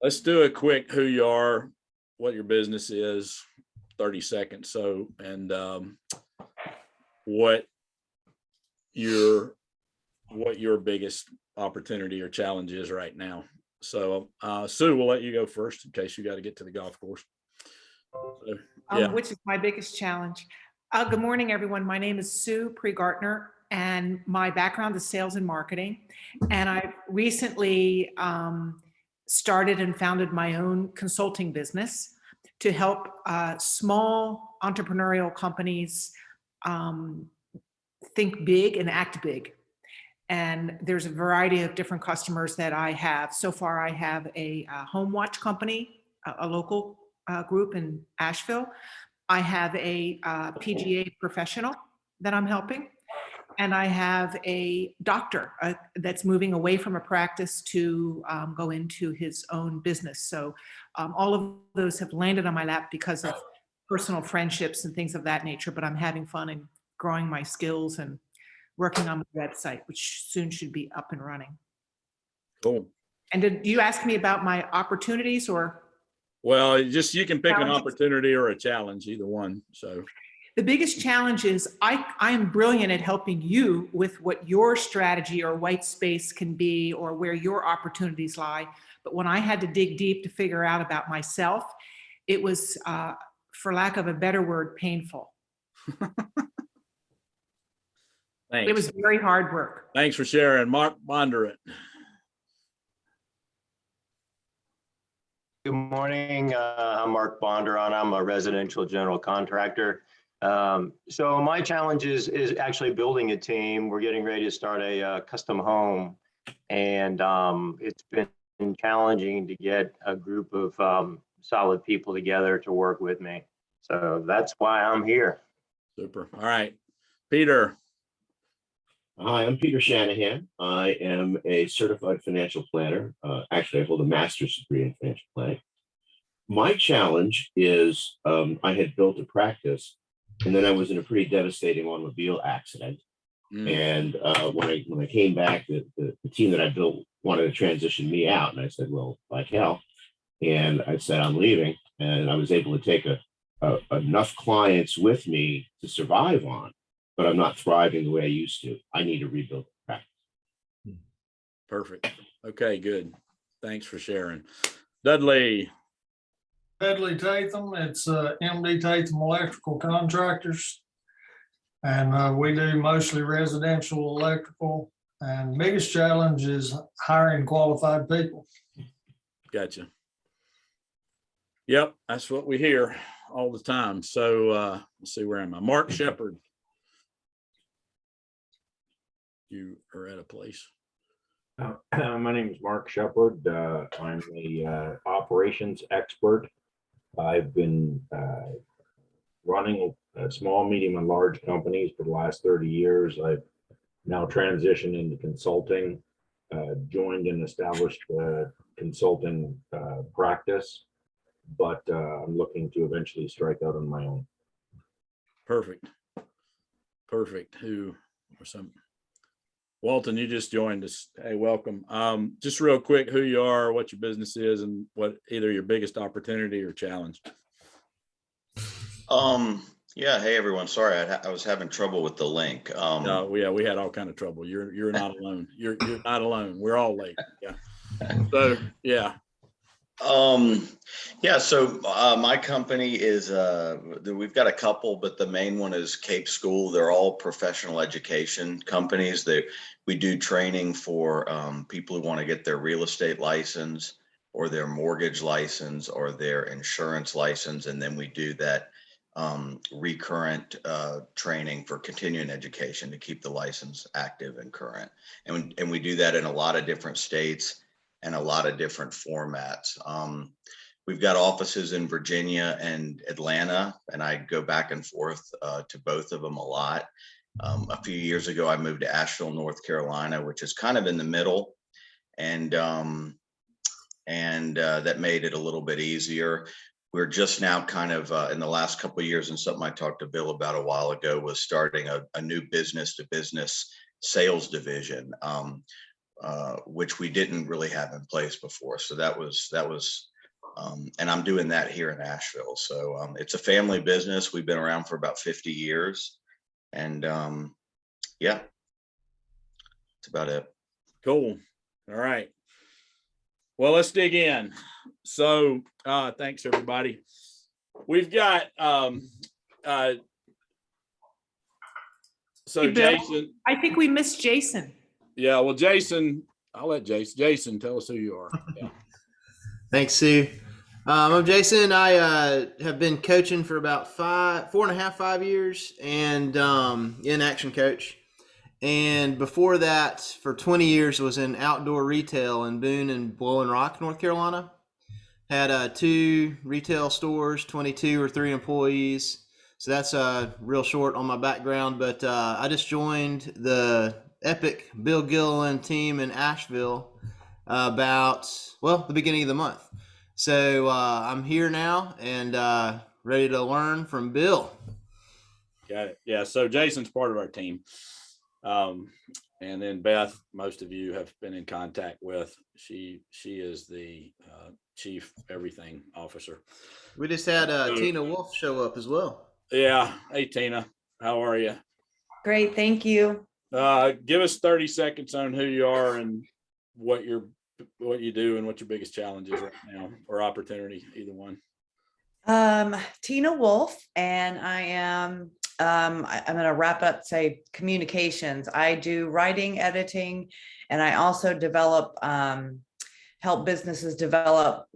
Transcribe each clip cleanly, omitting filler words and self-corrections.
Let's do a quick who you are, what your business is, 30 seconds. So, and what your biggest opportunity or challenge is right now. So Sue, we'll let you go first in case you got to get to the golf course. So, yeah. Which is my biggest challenge. Good morning, everyone. My name is Sue Pregartner, and my background is sales and marketing. And I recently started and founded my own consulting business to help small entrepreneurial companies think big and act big. And there's a variety of different customers that I have. So far, I have a home watch company, a local group in Asheville. I have a PGA professional that I'm helping. And I have a doctor that's moving away from a practice to go into his own business. So all of those have landed on my lap because of personal friendships and things of that nature, but I'm having fun and growing my skills and working on my website, which soon should be up and running. Cool. And did you ask me about my opportunities or? Well, just you can pick an opportunity or a challenge, either one. So the biggest challenge is I am brilliant at helping you with what your strategy or white space can be or where your opportunities lie. But when I had to dig deep to figure out about myself, it was, for lack of a better word, painful. Thanks. It was very hard work. Thanks for sharing. Mark Bondurant. Good morning. I'm Mark Bondurant. I'm a residential general contractor. So my challenge is actually building a team. We're getting ready to start a custom home, and it's been challenging to get a group of solid people together to work with me. So that's why I'm here. Super. All right, Peter. Hi, I'm Peter Shanahan. I am a certified financial planner. Actually, I hold a master's degree in financial planning. My challenge is I had built a practice, and then I was in a pretty devastating automobile accident. And when I came back, the team that I built wanted to transition me out, and I said, "Well, like hell." And I said, "I'm leaving," and I was able to take enough clients with me to survive on. But I'm not thriving the way I used to. I need to rebuild the practice. Perfect. Okay, good. Thanks for sharing. Dudley. Dudley Tatham. It's MD Tatham Electrical Contractors. And we do mostly residential electrical. And biggest challenge is hiring qualified people. Gotcha. Yep, that's what we hear all the time. So let's see, where am I? Mark Shepard. You are at a place. My name is Mark Shepard. I'm a operations expert. I've been running small, medium, and large companies for the last 30 years. I've now transitioned into consulting, joined an established consulting practice, but I'm looking to eventually strike out on my own. Perfect. Perfect. Who or some? Walton, you just joined us. Hey, welcome. Just real quick, who you are, what your business is, and what either your biggest opportunity or challenge. Yeah. Hey, everyone. Sorry, I was having trouble with the link. No, yeah, we had all kind of trouble. You're not alone. You're not alone. We're all late. Yeah. So yeah. Yeah. So my company is we've got a couple, but the main one is Cape School. They're all professional education companies. We do training for people who want to get their real estate license or their mortgage license or their insurance license, and then we do that recurrent training for continuing education to keep the license active and current. And we do that in a lot of different states and a lot of different formats. We've got offices in Virginia and Atlanta, and I go back and forth to both of them a lot. A few years ago, I moved to Asheville, North Carolina, which is kind of in the middle, and that made it a little bit easier. We're just now kind of in the last couple of years, and something I talked to Bill about a while ago was starting a new business to business sales division. which we didn't really have in place before. So that was, and I'm doing that here in Asheville. So it's a family business. We've been around for about 50 years. And yeah, that's about it. Cool. All right. Well, let's dig in. So thanks, everybody. We've got so Hey, Bill. Jason. I think we missed Jason. Yeah, well, Jason, I'll let Jason tell us who you are. Yeah. Thanks, Sue. I'm Jason. I have been coaching for about 4.5 years, and in Action Coach. And before that, for 20 years, was in outdoor retail in Boone and Blowing Rock, North Carolina. Had 2 retail stores, 22 or 3 employees. So that's real short on my background. But I just joined the epic Bill Gilliland team in Asheville about, well, the beginning of the month. So I'm here now and ready to learn from Bill. Got it. Yeah. So Jason's part of our team. And then Beth, most of you have been in contact with. She is the chief everything officer. We just had Tina Wolf show up as well. Yeah. Hey, Tina, how are you? Great, thank you. Give us 30 seconds on who you are and what you do and what your biggest challenge is right now, or opportunity, either one. Tina Wolf, and I am, I'm going to wrap up, say communications. I do writing, editing, and I also develop, help businesses develop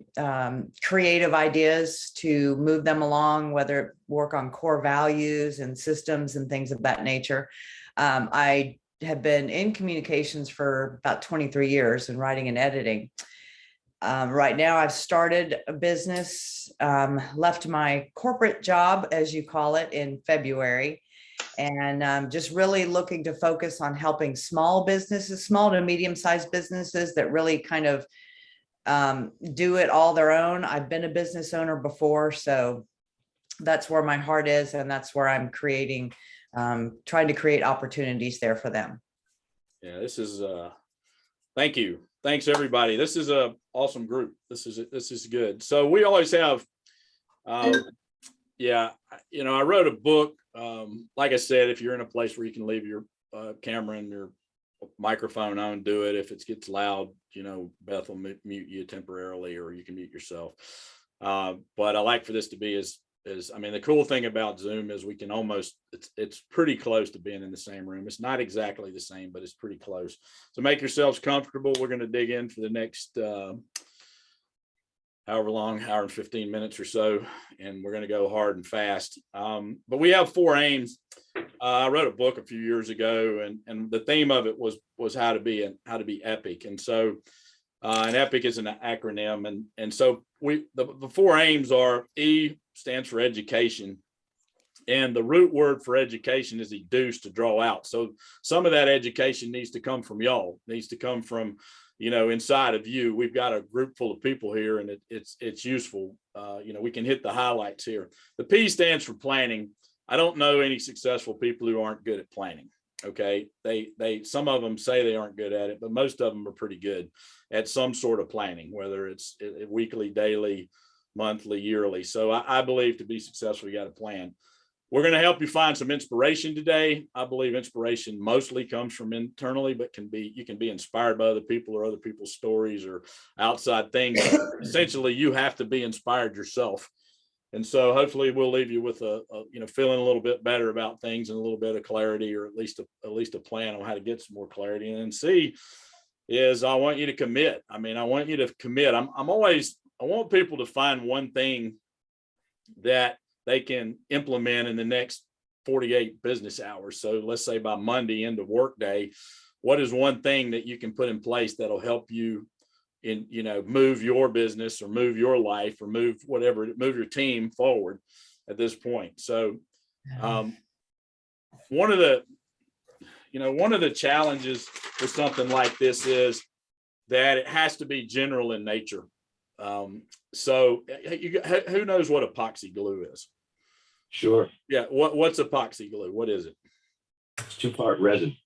creative ideas to move them along, whether work on core values and systems and things of that nature. I have been in communications for about 23 years in writing and editing. Right now I've started a business, left my corporate job, as you call it, in February, and just really looking to focus on helping small businesses, small to medium-sized businesses that really kind of do it all their own. I've been a business owner before, so that's where my heart is, and that's where I'm creating, trying to create opportunities there for them. Yeah, this is thank you. Thanks, everybody. This is a awesome group. This is good. So we always have, yeah, you know, I wrote a book. Like I said, if you're in a place where you can leave your camera and your microphone on, do it. If it gets loud, you know, Beth will mute you temporarily, or you can mute yourself. But I like for this to be as I mean, the cool thing about Zoom is we can almost, it's pretty close to being in the same room. It's not exactly the same, but it's pretty close. So make yourselves comfortable. We're going to dig in for the next however long, hour and 15 minutes or so, and we're going to go hard and fast. But we have 4 aims. I wrote a book a few years ago, and the theme of it was how to be epic. And so and epic is an acronym, and so the 4 aims are: E stands for education, and the root word for education is educe, to draw out. So some of that education needs to come from y'all, needs to come from, you know, inside of you. We've got a group full of people here, and it's useful. You know, we can hit the highlights here. The P stands for planning. I don't know any successful people who aren't good at planning. Okay, they some of them say they aren't good at it, but most of them are pretty good at some sort of planning, whether it's weekly, daily, monthly, yearly. So I believe to be successful, you got to plan. We're going to help you find some inspiration today. I believe inspiration mostly comes from internally, but you can be inspired by other people or other people's stories or outside things. Essentially, you have to be inspired yourself. And so hopefully we'll leave you with a you know, feeling a little bit better about things and a little bit of clarity, or at least a plan on how to get some more clarity. And then C is, I want you to commit. I mean, I want you to commit. I want people to find one thing that they can implement in the next 48 business hours. So let's say by Monday, end of work day, what is one thing that you can put in place that'll help you in, you know, move your business or move your life or move your team forward at this point. So one of the challenges with something like this is that it has to be general in nature. So who knows what epoxy glue is? Sure. Yeah. What's epoxy glue? What is it? It's 2-part resin.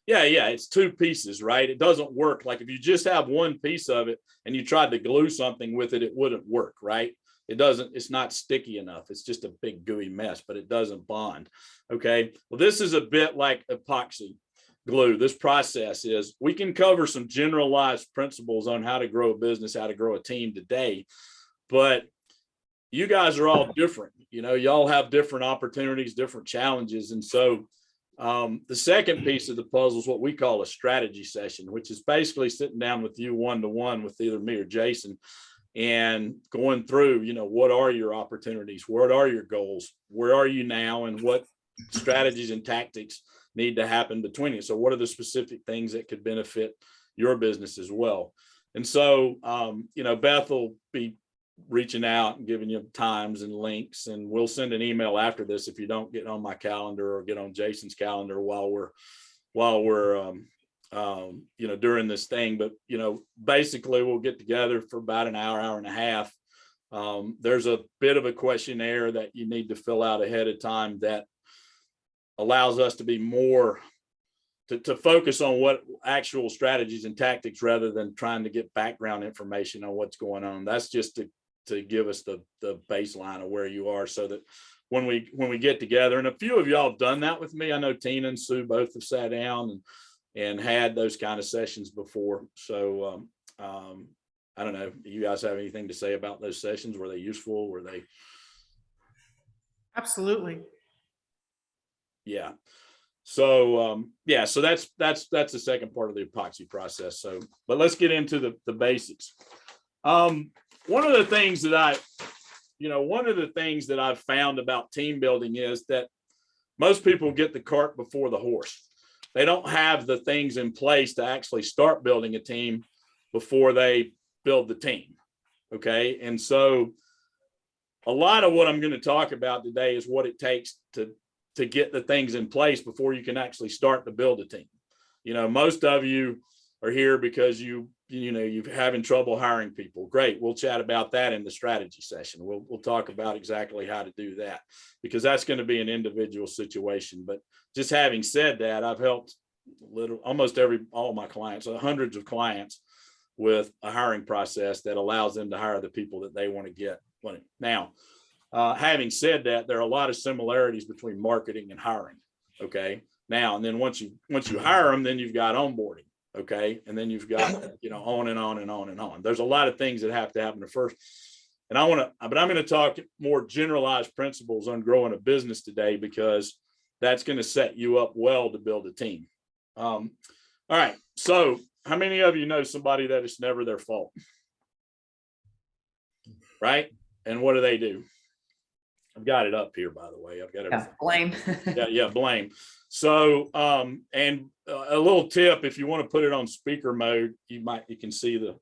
Yeah, it's two pieces, right? It doesn't work. Like if you just have one piece of it and you tried to glue something with it, it wouldn't work, right? It's not sticky enough. It's just a big gooey mess, but it doesn't bond. Okay. Well, this is a bit like epoxy glue. This process is, we can cover some generalized principles on how to grow a business, how to grow a team today, but you guys are all different. Y'all have different opportunities, different challenges. And so the second piece of the puzzle is what we call a strategy session, which is basically sitting down with you one-to-one with either me or Jason and going through, what are your opportunities? What are your goals? Where are you now? And what strategies and tactics need to happen between you? So what are the specific things that could benefit your business as well? And so, Beth will be reaching out and giving you times and links, and we'll send an email after this if you don't get on my calendar or get on Jason's calendar while we're during this thing. But basically we'll get together for about an hour and a half. There's a bit of a questionnaire that you need to fill out ahead of time that allows us to be more to focus on what actual strategies and tactics rather than trying to get background information on what's going on. That's just to give us the baseline of where you are, so that when we get together, and a few of y'all have done that with me. I know Tina and Sue both have sat down and had those kind of sessions before. So I don't know, do you guys have anything to say about those sessions? Were they useful? Were they? Absolutely. Yeah. So so that's the second part of the epoxy process. So, but let's get into the basics. One of the things that I've found about team building is that most people get the cart before the horse. They don't have the things in place to actually start building a team before they build the team. Okay. And so a lot of what I'm going to talk about today is what it takes to get the things in place before you can actually start to build a team. Most of you are here because you're having trouble hiring people. Great. We'll chat about that in the strategy session. We'll talk about exactly how to do that, because that's going to be an individual situation. But just having said that, I've helped all my clients, hundreds of clients, with a hiring process that allows them to hire the people that they want to get. Now, having said that, there are a lot of similarities between marketing and hiring. Okay. Now, and then once you hire them, then you've got onboarding. Okay. And then you've got, on and on and on and on. There's a lot of things that have to happen first. And I'm going to talk more generalized principles on growing a business today, because that's going to set you up well to build a team. All right. So how many of you know somebody that it's never their fault? Right. And what do? I've got it up here, by the way. I've got it. Blame. Blame. So, and a little tip, if you want to put it on speaker mode, you can see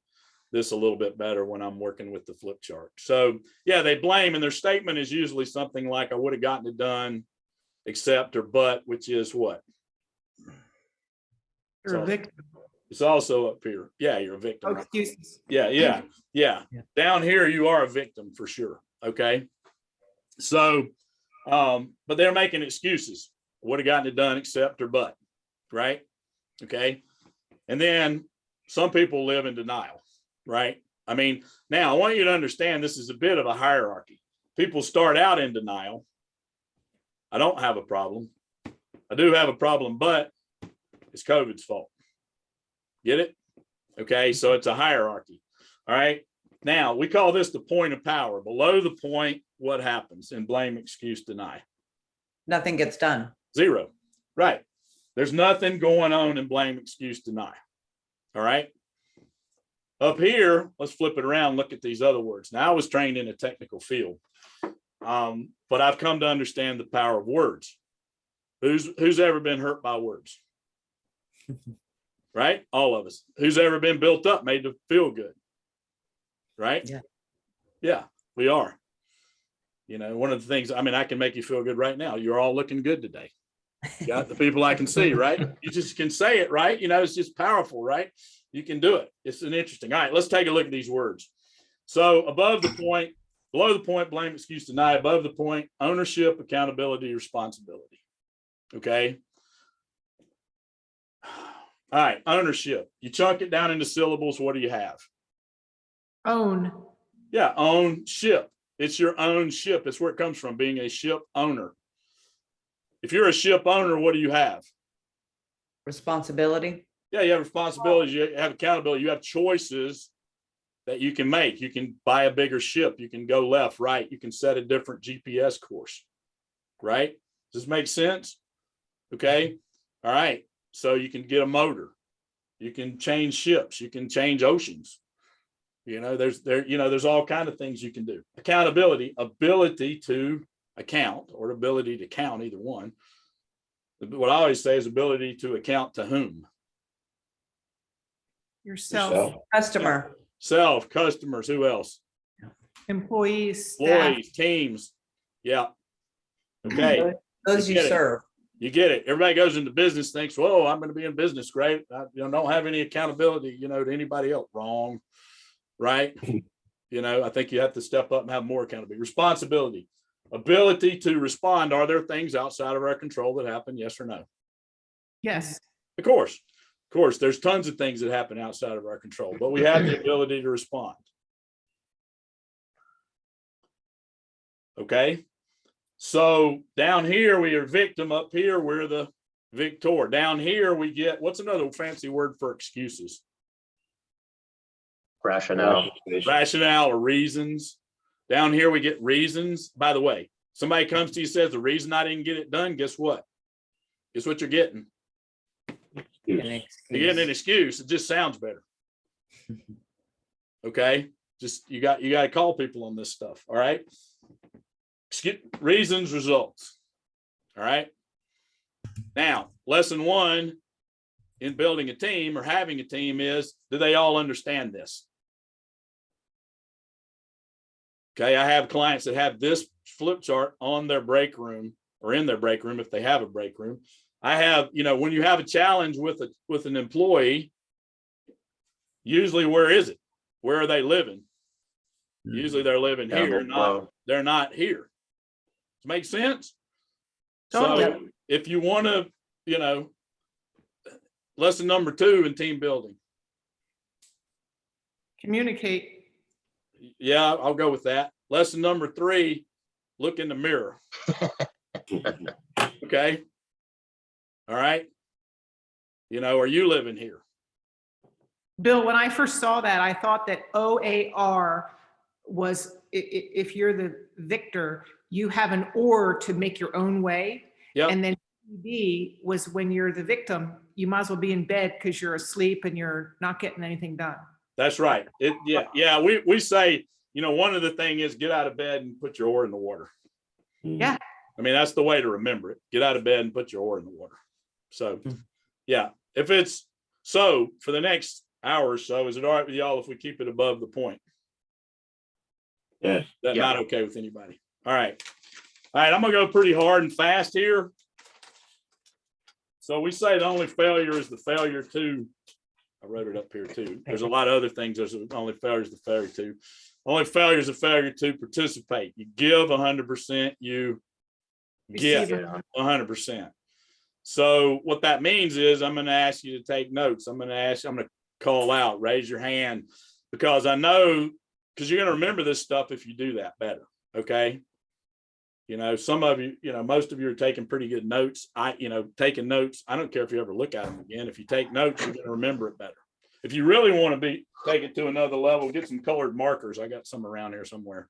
this a little bit better when I'm working with the flip chart. So yeah, they blame, and their statement is usually something like, I would have gotten it done, except or but, which is what? You're a victim. It's also up here. Yeah, you're a victim. No excuses. Yeah. Down here, you are a victim for sure. Okay. So, but they're making excuses. Would have gotten it done, except or but, right? Okay. And then some people live in denial, right? I mean, now I want you to understand this is a bit of a hierarchy. People start out in denial. I don't have a problem. I do have a problem, but it's COVID's fault. Get it? Okay. So it's a hierarchy. All right. Now we call this the point of power. Below the point, what happens in blame, excuse, deny? Nothing gets done. Zero. Right. There's nothing going on in blame, excuse, deny. All right. Up here, let's flip it around. Look at these other words. Now, I was trained in a technical field, but I've come to understand the power of words. Who's ever been hurt by words? Right? All of us. Who's ever been built up, made to feel good? Right? Yeah, we are. One of the things, I can make you feel good right now. You're all looking good today. You got the people I can see, right? You just can say it, right? It's just powerful, right? You can do it. It's an interesting. All right, let's take a look at these words. So above the point, below the point, blame, excuse, deny. Above the point, ownership, accountability, responsibility. Okay. All right, ownership. You chunk it down into syllables. What do you have? Own. Yeah, own ship. It's your own ship. It's where it comes from, being a ship owner. If you're a ship owner, what do you have? Responsibility. Yeah, you have responsibilities, you have accountability, you have choices that you can make. You can buy a bigger ship, you can go left, right, you can set a different GPS course, right? Does this make sense? Okay. All right. So you can get a motor, you can change ships, you can change oceans. There's all kinds of things you can do. Accountability, ability to account or ability to count, either one. What I always say is ability to account to whom? Yourself. Customer. Self, customers, who else? Employees. Staff. Employees, teams. Yeah. Okay. Those you get it. serve. You get it. Everybody goes into business, thinks, whoa, I'm going to be in business. Great. I don't have any accountability, to anybody else. Wrong. Right. I think you have to step up and have more accountability. Responsibility, ability to respond. Are there things outside of our control that happen? Yes or no? Yes. Of course. Of course, there's tons of things that happen outside of our control, but we have the ability to respond. Okay. So down here, we are victim. Up here, we're the victor. Down here, we get, what's another fancy word for excuses? Rationale. Rationale or reasons. Down here, we get reasons. By the way, somebody comes to you and says, the reason I didn't get it done, guess what? Guess what you're getting? You're getting an excuse. It just sounds better. Okay. Just you got to call people on this stuff. All right. Reasons, results. All right. Now, lesson 1 in building a team or having a team is, do they all understand this? Okay. I have clients that have this flip chart on their break room or in their break room if they have a break room. I have, when you have a challenge with an employee, usually where is it? Where are they living? Usually they're living here, they're not here. Does it make sense? Totally. So if you want to, lesson number 2 in team building. Communicate. Yeah, I'll go with that. Lesson number 3, look in the mirror. Okay. All right. Are you living here? Bill, when I first saw that, I thought that OAR was, if you're the victor, you have an or to make your own way. Yep. And then PD was when you're the victim, you might as well be in bed because you're asleep and you're not getting anything done. That's right. Yeah. We say, one of the things is get out of bed and put your oar in the water. Yeah. I mean, that's the way to remember it. Get out of bed and put your oar in the water. So, yeah, if it's so for the next hour or so, is it all right with y'all if we keep it above the point? Yes. That's not okay with anybody. All right. All right. I'm going to go pretty hard and fast here. So we say the only failure is the failure to, I wrote it up here too. There's a lot of other things. There's only failure is the failure to. Only failure is a failure to participate. You give 100%, you get 100%. So what that means is I'm going to ask you to take notes. I'm going to call out, raise your hand, because I know, because you're going to remember this stuff if you do that better. Okay. Some of you, most of you are taking pretty good notes. Taking notes. I don't care if you ever look at them again. If you take notes, you're going to remember it better. If you really want to take it to another level, get some colored markers. I got some around here somewhere,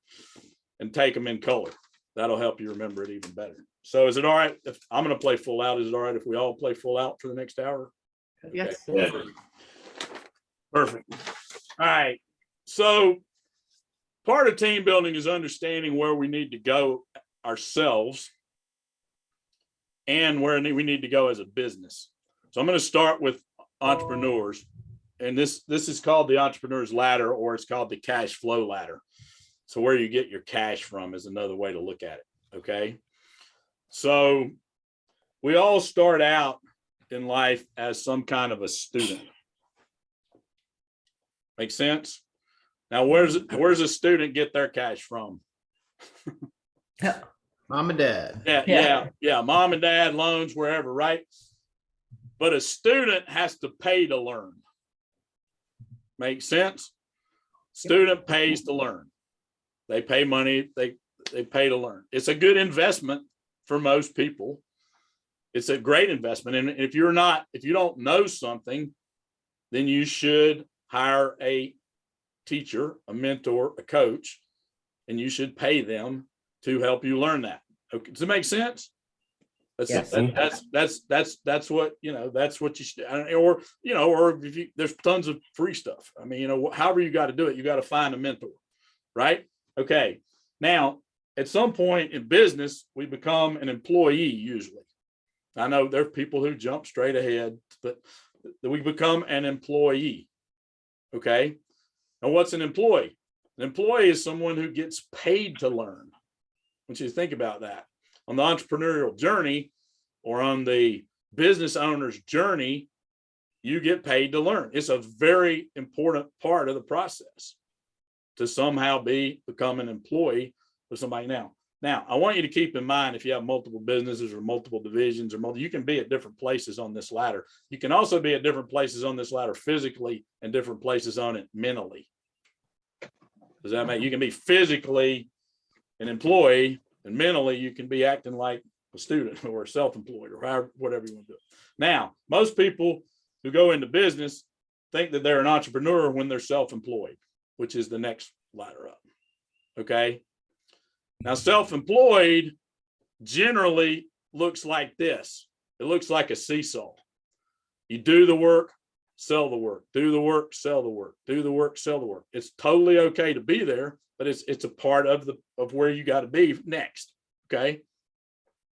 and take them in color. That'll help you remember it even better. So is it all right if I'm going to play full out? Is it all right if we all play full out for the next hour? Yes. Okay. Perfect. All right. So part of team building is understanding where we need to go ourselves and where we need to go as a business. So I'm going to start with entrepreneurs, and this is called the entrepreneur's ladder, or it's called the cash flow ladder. So where you get your cash from is another way to look at it. Okay. So we all start out in life as some kind of a student. Make sense? Now, where's a student get their cash from? Mom and dad. Yeah. Mom and dad, loans, wherever, right? but a student has to pay to learn. Make sense? Student pays to learn. They pay money, they pay to learn. It's a good investment for most people. It's a great investment. And if you don't know something, then you should hire a teacher, a mentor, a coach, and you should pay them to help you learn that. Okay, does it make sense? That's what, that's what you should, or if there's tons of free stuff. I mean, however you got to do it, you got to find a mentor, right? Okay. Now, at some point in business, we become an employee usually. I know there's people who jump straight ahead, but we become an employee. Okay. Now, what's an employee? An employee is someone who gets paid to learn. I want you to think about that. On the entrepreneurial journey or on the business owner's journey, you get paid to learn. It's a very important part of the process to somehow become an employee of somebody. Now, I want you to keep in mind, if you have multiple businesses or multiple divisions you can be at different places on this ladder. You can also be at different places on this ladder physically and different places on it mentally. Does that mean you can be physically an employee and mentally you can be acting like a student or self-employed or whatever you want to do? Now, most people who go into business think that they're an entrepreneur when they're self-employed, which is the next ladder up. Okay. Now, self-employed generally looks like this. It looks like a seesaw. You do the work, sell the work, do the work, sell the work, do the work, sell the work. It's totally okay to be there, but it's a part of where you got to be next. Okay.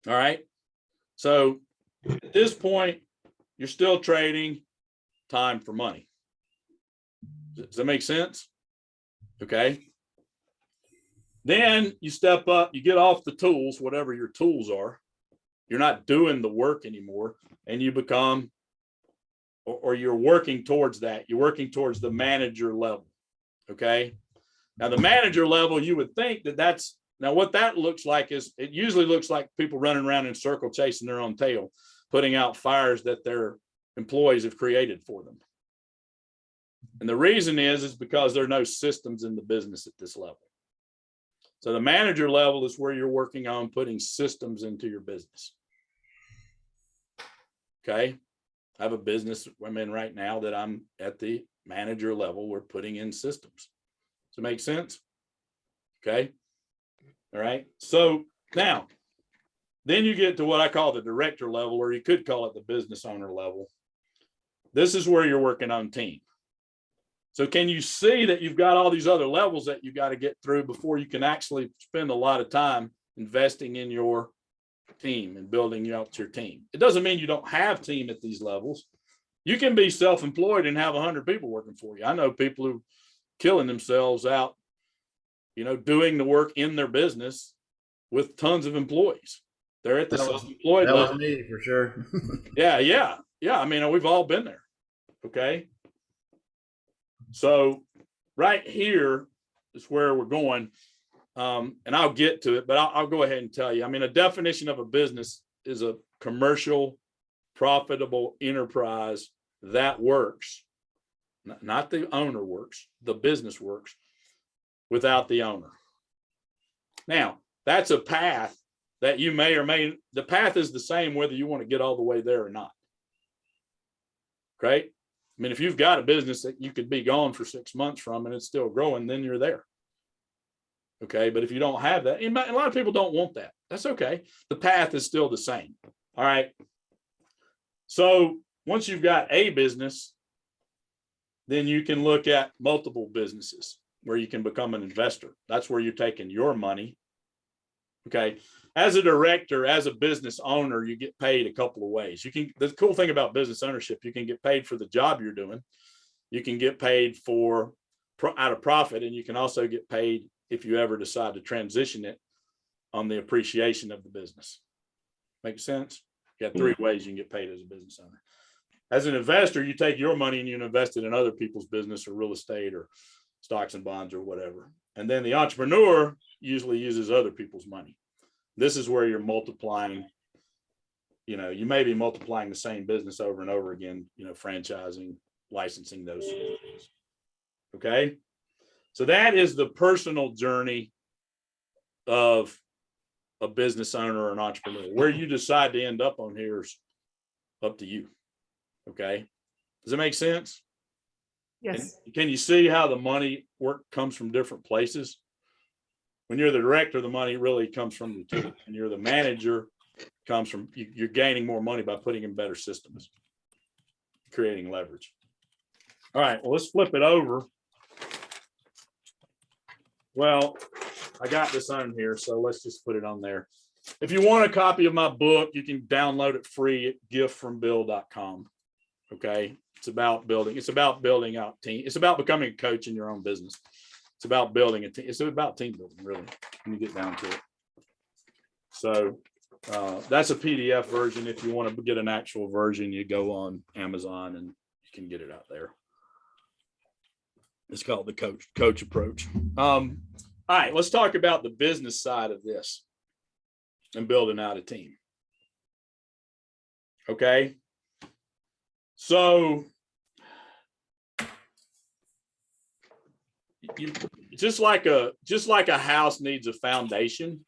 All right. So at this point, you're still trading time for money. Does that make sense? Okay. Then you step up, you get off the tools, whatever your tools are. You're not doing the work anymore, and you become, or you're working towards that. You're working towards the manager level. Okay. Now, the manager level, you would think now what that looks like is it usually looks like people running around in a circle chasing their own tail, putting out fires that their employees have created for them. And the reason is because there are no systems in the business at this level. So the manager level is where you're working on putting systems into your business. Okay. I have a business I'm in right now that I'm at the manager level. We're putting in systems. Does it make sense? Okay. All right. So now, then you get to what I call the director level, or you could call it the business owner level. This is where you're working on team. So can you see that you've got all these other levels that you got to get through before you can actually spend a lot of time investing in your team and building out your team? It doesn't mean you don't have team at these levels. You can be self-employed and have 100 people working for you. I know people who are killing themselves out, doing the work in their business with tons of employees. They're at the self-employed level. That was me for sure. Yeah. I mean, we've all been there. Okay. So right here is where we're going. And I'll get to it, but I'll go ahead and tell you. I mean, a definition of a business is a commercial, profitable enterprise that works. Not the owner works, the business works without the owner. Now, that's a path that you may or may, the path is the same whether you want to get all the way there or not. Okay. I mean, if you've got a business that you could be gone for 6 months from and it's still growing, then you're there. Okay. But if you don't have that, and a lot of people don't want that. That's okay. The path is still the same. All right. So once you've got a business, then you can look at multiple businesses where you can become an investor. That's where you're taking your money. Okay. As a director, as a business owner, you get paid a couple of ways. The cool thing about business ownership, you can get paid for the job you're doing. You can get paid out of profit, and you can also get paid if you ever decide to transition it on the appreciation of the business. Make sense? You got 3 ways you can get paid as a business owner. As an investor, you take your money and you invest it in other people's business or real estate or stocks and bonds or whatever. And then the entrepreneur usually uses other people's money. This is where you're multiplying you know, you may be multiplying the same business over and over again, you know, franchising, licensing, those sort of things. Okay. So that is the personal journey of a business owner or an entrepreneur. Where you decide to end up on here is up to you. Okay. Does it make sense? Yes. Can you see how the money work comes from different places? When you're the director, the money really comes from the team. And you're the manager, comes from you're gaining more money by putting in better systems, creating leverage. All right, well, let's flip it over. Well, I got this on here, so let's just put it on there. If you want a copy of my book, you can download it free at giftfrombill.com. Okay. It's about building out team. It's about becoming a coach in your own business. It's about building a team. It's about team building, really, when you get down to it. So that's a PDF version. If you want to get an actual version, you go on Amazon and you can get it out there. It's called the coach approach. All right, let's talk about the business side of this and building out a team. Okay. So just like a house needs a foundation,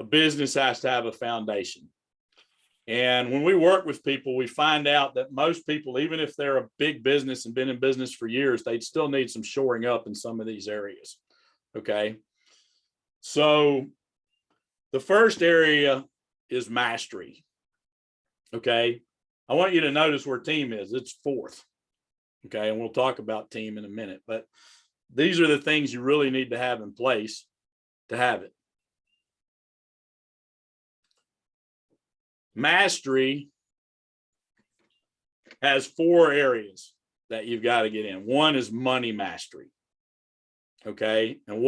a business has to have a foundation. And when we work with people, we find out that most people, even if they're a big business and been in business for years, they still need some shoring up in some of these areas. Okay. So the first area is mastery. Okay. I want you to notice where team is. It's fourth. Okay. And we'll talk about team in a minute, but these are the things you really need to have in place to have it. Mastery has 4 areas that you've got to get in. One is money mastery. Okay. And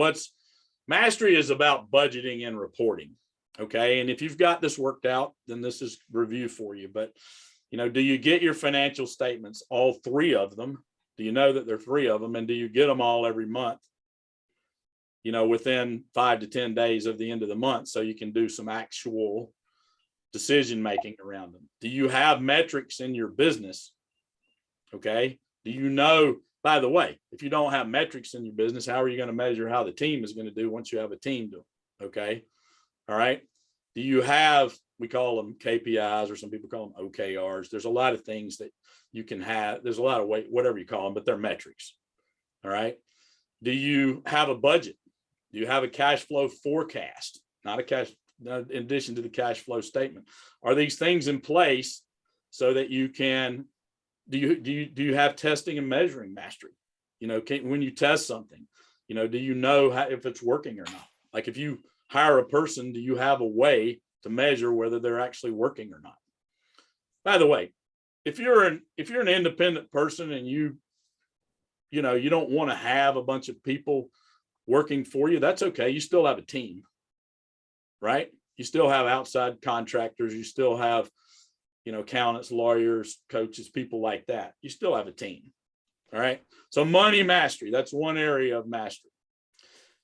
mastery is about budgeting and reporting. Okay. And if you've got this worked out, then this is review for you. But, you know, do you get your financial statements, all 3 of them? Do you know that there are 3 of them? And do you get them all every month? You know, within 5 to 10 days of the end of the month, so you can do some actual decision making around them. Do you have metrics in your business? Okay. Do you know, by the way, if you don't have metrics in your business, how are you going to measure how the team is going to do once you have a team do it? Okay. All right. Do you have, we call them KPIs, or some people call them OKRs. There's a lot of things that you can have. There's a lot of whatever you call them, but they're metrics. All right. Do you have a budget? Do you have a cash flow forecast? Not in addition to the cash flow statement. Are these things in place so that you can, do you have testing and measuring mastery? You know, when you test something, you know, do you know if it's working or not? Like if you hire a person, do you have a way to measure whether they're actually working or not? By the way, if you're an independent person and you don't want to have a bunch of people working for you, that's okay. You still have a team, right? You still have outside contractors. You still have, you know, accountants, lawyers, coaches, people like that. You still have a team. All right. So money mastery, that's one area of mastery.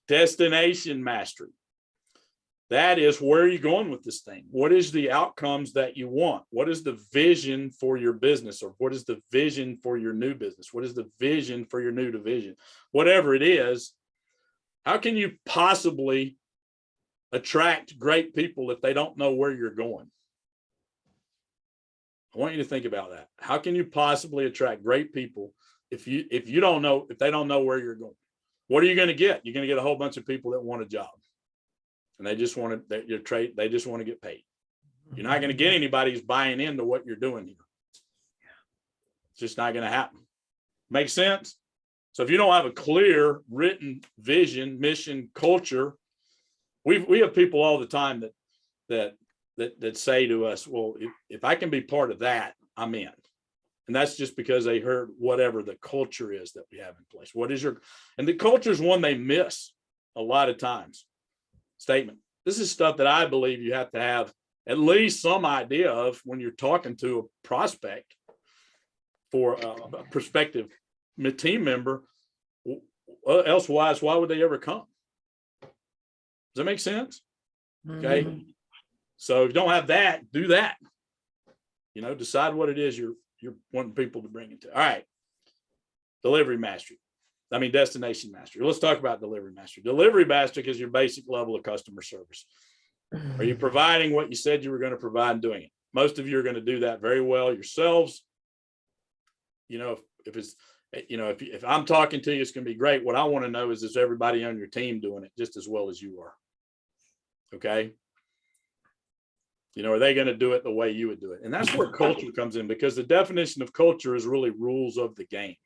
Destination mastery. That is, where are you going with this thing? What is the outcomes that you want? What is the vision for your business? Or what is the vision for your new business? What is the vision for your new division? Whatever it is, how can you possibly attract great people if they don't know where you're going? I want you to think about that. How can you possibly attract great people if they don't know where you're going? What are you going to get? You're going to get a whole bunch of people that want a job. And they just want to, they just want to get paid. You're not going to get anybody who's buying into what you're doing here. It's just not going to happen. Make sense? So if you don't have a clear written vision, mission, culture, we have people all the time that say to us, well, if I can be part of that, I'm in. And that's just because they heard whatever the culture is that we have in place. And the culture is one they miss a lot of times. Statement. This is stuff that I believe you have to have at least some idea of when you're talking to a prospect for a prospective team member. Elsewise, why would they ever come? Does that make sense? Okay. So if you don't have that, do that. You know, decide what it is you're wanting people to bring it to. All right. Delivery mastery. I mean, destination mastery. Let's talk about delivery mastery. Delivery mastery is your basic level of customer service. Are you providing what you said you were going to provide and doing it? Most of you are going to do that very well yourselves. You know, if it's, you know, if I'm talking to you, it's going to be great. What I want to know is everybody on your team doing it just as well as you are? Okay. You know, are they going to do it the way you would do it? And that's where culture comes in, because the definition of culture is really rules of the game.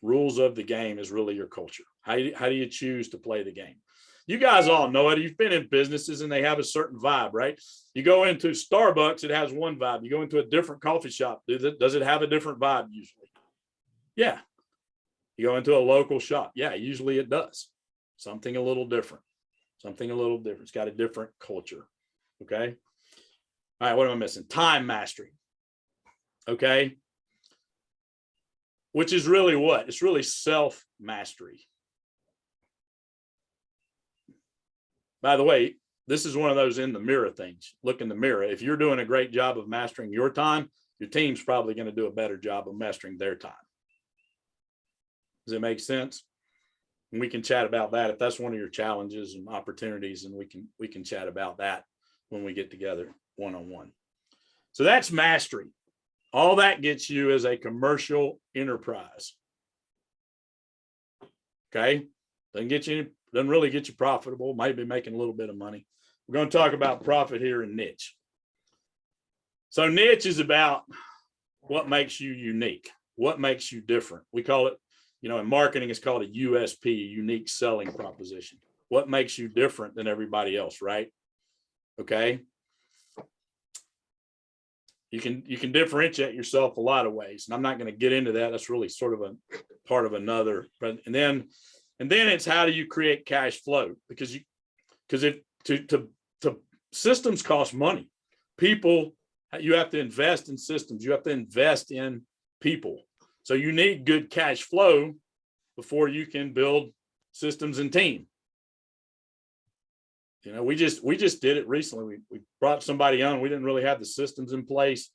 Rules of the game is really your culture. How do you choose to play the game? You guys all know it. You've been in businesses and they have a certain vibe, right? You go into Starbucks, it has one vibe. You go into a different coffee shop, does it have a different vibe usually? Yeah. You go into a local shop. Yeah, usually it does. Something a little different. Something a little different. It's got a different culture. Okay. All right. What am I missing? Time mastery. Okay. Which is really what? It's really self-mastery. By the way, this is one of those in the mirror things. Look in the mirror. If you're doing a great job of mastering your time, your team's probably going to do a better job of mastering their time. Does it make sense? And we can chat about that if that's one of your challenges and opportunities, and we can chat about that when we get together one-on-one. So that's mastery. All that gets you as a commercial enterprise. Okay. Doesn't really get you profitable, might be making a little bit of money. We're going to talk about profit here in niche. So niche is about what makes you unique, what makes you different. We call it, you know, in marketing, it's called a USP, a unique selling proposition. What makes you different than everybody else, right? Okay. You can differentiate yourself a lot of ways, and I'm not going to get into that. That's really sort of a part of another. But and then it's how do you create cash flow? Because if systems cost money. People, you have to invest in systems. You have to invest in people. So you need good cash flow before you can build systems and team. You know, we just did it recently. We brought somebody on. We didn't really have the systems in place.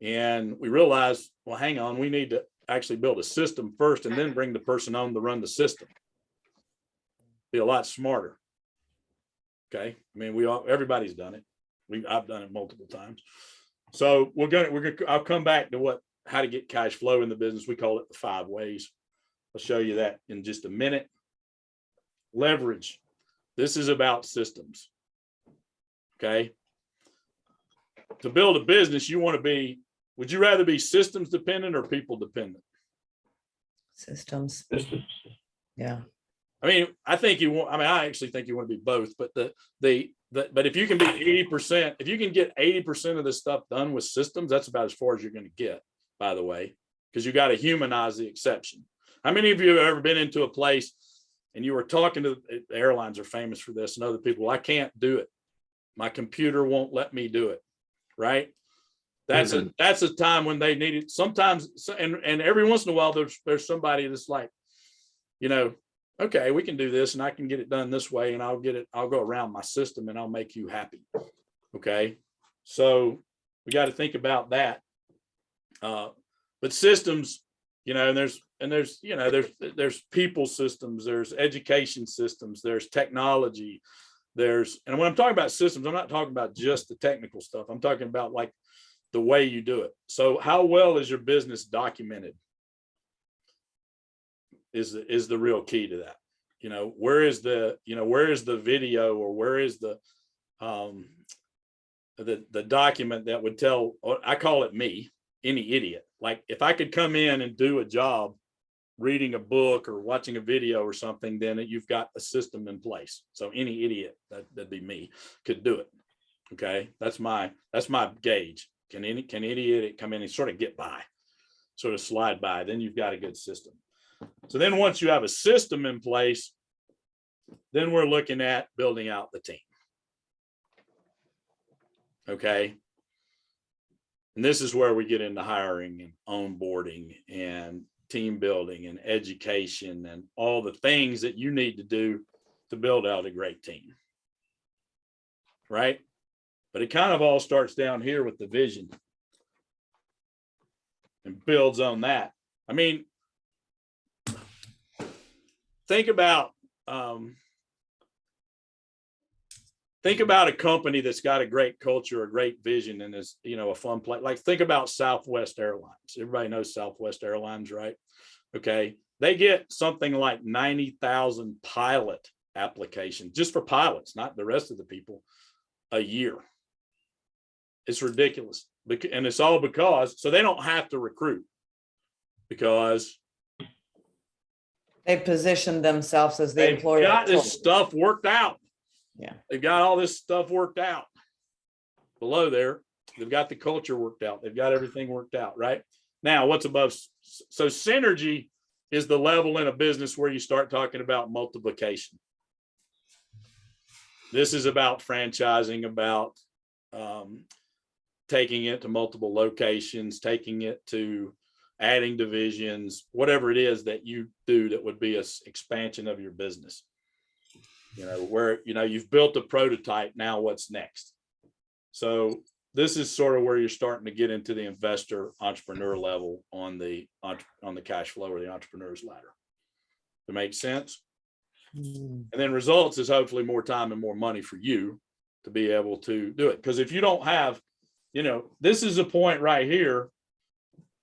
And we realized, well, hang on, we need to actually build a system first and then bring the person on to run the system. Be a lot smarter. Okay. I mean, everybody's done it. I've done it multiple times. So I'll come back to how to get cash flow in the business. We call it the 5 ways. I'll show you that in just a minute. Leverage. This is about systems. Okay. To build a business, would you rather be systems dependent or people dependent? Systems. Yeah. I actually think you want to be both, but but if you can be 80%, if you can get 80% of this stuff done with systems, that's about as far as you're going to get, by the way, because you got to humanize the exception. How many of you have ever been into a place and you were talking to the airlines are famous for this and other people? I can't do it. My computer won't let me do it. Right. That's a time when they need it sometimes. And every once in a while, there's somebody that's like, you know, okay, we can do this and I can get it done this way and I'll go around my system and I'll make you happy. Okay. So we got to think about that. But systems, you know, and there's people systems, there's education systems, there's technology, and when I'm talking about systems, I'm not talking about just the technical stuff. I'm talking about like the way you do it. So how well is your business documented is the real key to that. You know, where is the video, or where is the document that would tell, I call it me, any idiot. Like if I could come in and do a job reading a book or watching a video or something, then you've got a system in place. So any idiot, that'd be me, could do it. Okay. That's my gauge. Can any idiot come in and sort of get by, sort of slide by? Then you've got a good system. So then once you have a system in place, then we're looking at building out the team. Okay. And this is where we get into hiring and onboarding and team building and education and all the things that you need to do to build out a great team. Right? But it kind of all starts down here with the vision and builds on that. I mean, think about a company that's got a great culture, a great vision, and is, a fun place. Like, think about Southwest Airlines. Everybody knows Southwest Airlines, right? Okay. They get something like 90,000 pilot applications just for pilots, not the rest of the people, a year. It's ridiculous. And it's all because, so they don't have to recruit because They positioned themselves as the they've employer. got of this choice. stuff worked out. Yeah. They've got all this stuff worked out below there. They've got the culture worked out. They've got everything worked out, right? Now, what's above? So synergy is the level in a business where you start talking about multiplication. This is about franchising, about taking it to multiple locations, taking it to adding divisions, whatever it is that you do that would be an expansion of your business. Where, you've built a prototype, now what's next? So this is sort of where you're starting to get into the investor entrepreneur level on the cash flow or the entrepreneur's ladder. That makes sense? And then results is hopefully more time and more money for you to be able to do it. Because if you don't have, this is a point right here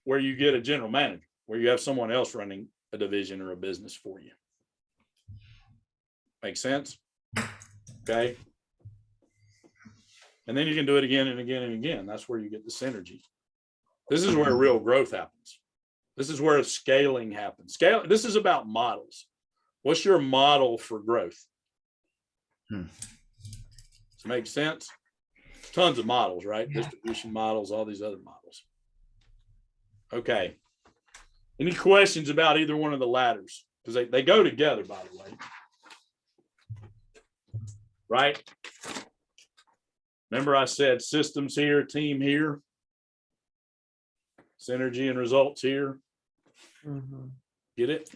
where you get a general manager, where you have someone else running a division or a business for you. Make sense? Okay. And then you can do it again and again and again. That's where you get the synergy. This is where real growth happens. This is where scaling happens. This is about models. What's your model for growth? Does it make sense? Tons of models, right? Yeah. Distribution models, all these other models. Okay. Any questions about either one of the ladders? Because they go together, by the way. Right? Remember I said systems here, team here, synergy and results here. Mhm. Get it?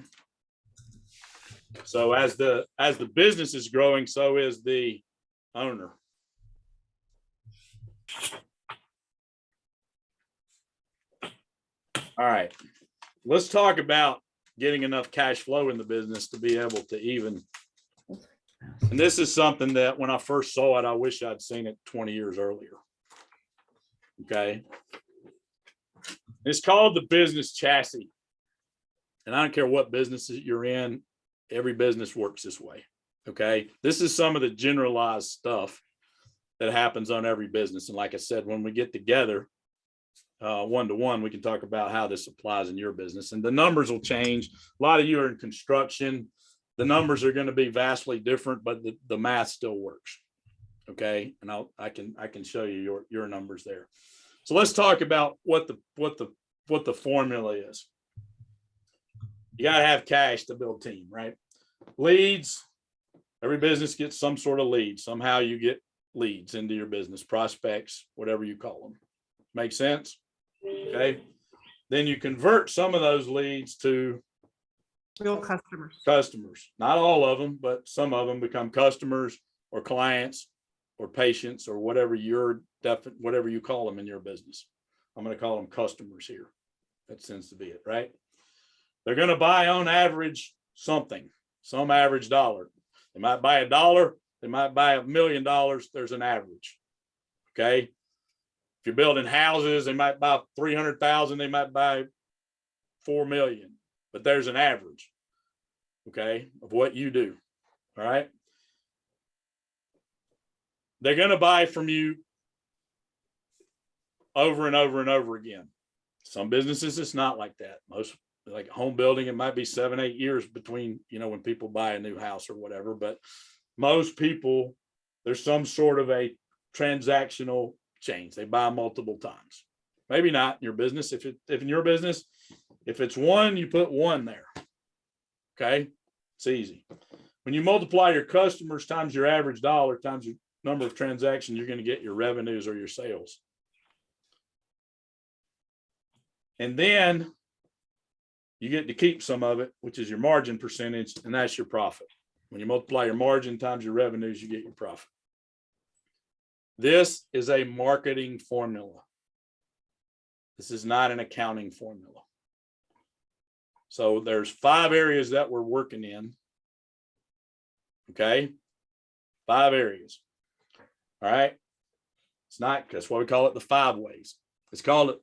So as the business is growing, so is the owner. All right. Let's talk about getting enough cash flow in the business to be able to even. And this is something that when I first saw it, I wish I'd seen it 20 years earlier. Okay. It's called the business chassis. And I don't care what business you're in, every business works this way. Okay. This is some of the generalized stuff that happens on every business. And like I said, when we get together, one-to-one, we can talk about how this applies in your business, and the numbers will change. A lot of you are in construction. The numbers are going to be vastly different, but the math still works. Okay. And I can show you your numbers there. So let's talk about what the formula is. You got to have cash to build team, right? Leads. Every business gets some sort of lead. Somehow you get leads into your business, prospects, whatever you call them. Make sense? Okay. Then you convert some of those leads to Real customers. Customers. Not all of them, but some of them become customers or clients or patients or whatever whatever you call them in your business. I'm going to call them customers here. That tends to be it, right? They're going to buy on average something, some average dollar. They might buy $1. They might buy $1 million. There's an average. Okay. If you're building houses, they might buy 300,000. They might buy 4 million, but there's an average. Okay. Of what you do. All right. They're going to buy from you over and over and over again. Some businesses, it's not like that. Most, like home building, it might be 7-8 years between, when people buy a new house or whatever, but most people, there's some sort of a transactional change. They buy multiple times. Maybe not in your business. If in your business, if it's one, you put one there. Okay. It's easy. When you multiply your customers times your average dollar times your number of transactions, you're going to get your revenues or your sales. And then you get to keep some of it, which is your margin percentage, and that's your profit. When you multiply your margin times your revenues, you get your profit. This is a marketing formula. This is not an accounting formula. So there's 5 areas that we're working in. Okay. 5 areas. All right. It's not, that's why we call it the 5 ways. It's called it,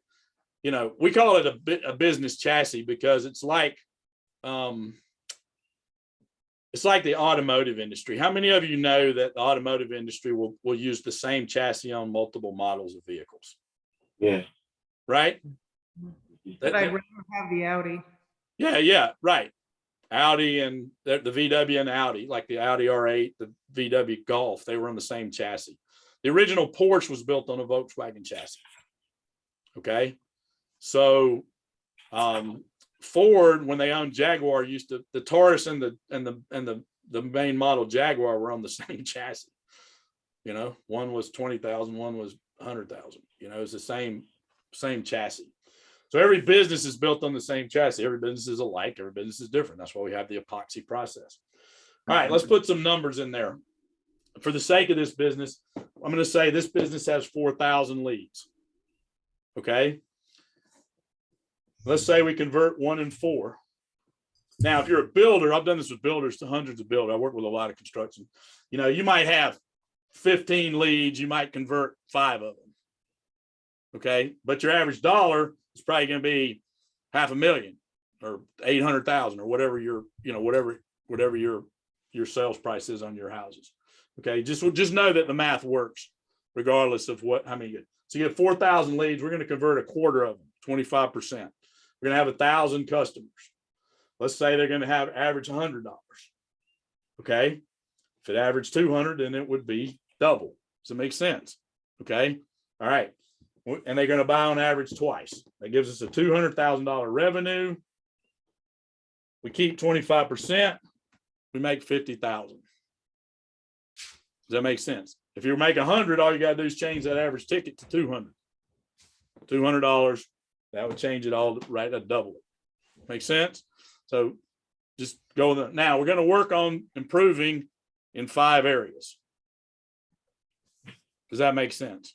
you know, we call it a business chassis because it's like the automotive industry. How many of you know that the automotive industry will use the same chassis on multiple models of vehicles? Yeah. Right? But I'd rather have the Audi. Yeah, right. Audi and the VW and Audi, like the Audi R8, the VW Golf, they were on the same chassis. The original Porsche was built on a Volkswagen chassis. Okay. So Ford, when they owned Jaguar, used to, the Taurus and the main model Jaguar were on the same chassis. You know, one was 20,000, one was 100,000. You know, it's the same chassis. So every business is built on the same chassis. Every business is alike. Every business is different. That's why we have the epoxy process. All right, let's put some numbers in there. For the sake of this business, I'm going to say this business has 4,000 leads. Okay. Let's say we convert 1 in 4. Now, if you're a builder, I've done this with builders, to hundreds of builders. I work with a lot of construction. You know, you might have 15 leads. You might convert 5 of them. Okay. But your average dollar is probably going to be $500,000 or 800,000 or whatever your, you know, whatever your sales price is on your houses. Okay. Just know that the math works regardless of how many you get. So you get 4,000 leads. We're going to convert a quarter of them, 25%. We're going to have 1,000 customers. Let's say they're going to have average $100. Okay. If it averaged 200, then it would be double. Does it make sense? Okay. All right. And they're going to buy on average twice. That gives us a $200,000 revenue. We keep 25%. We make 50,000. Does that make sense? If you make 100, all you got to do is change that average ticket to 200. $200. That would change it all, right? That'd double it. Make sense? So just go with it. Now we're going to work on improving in 5 areas. Does that make sense?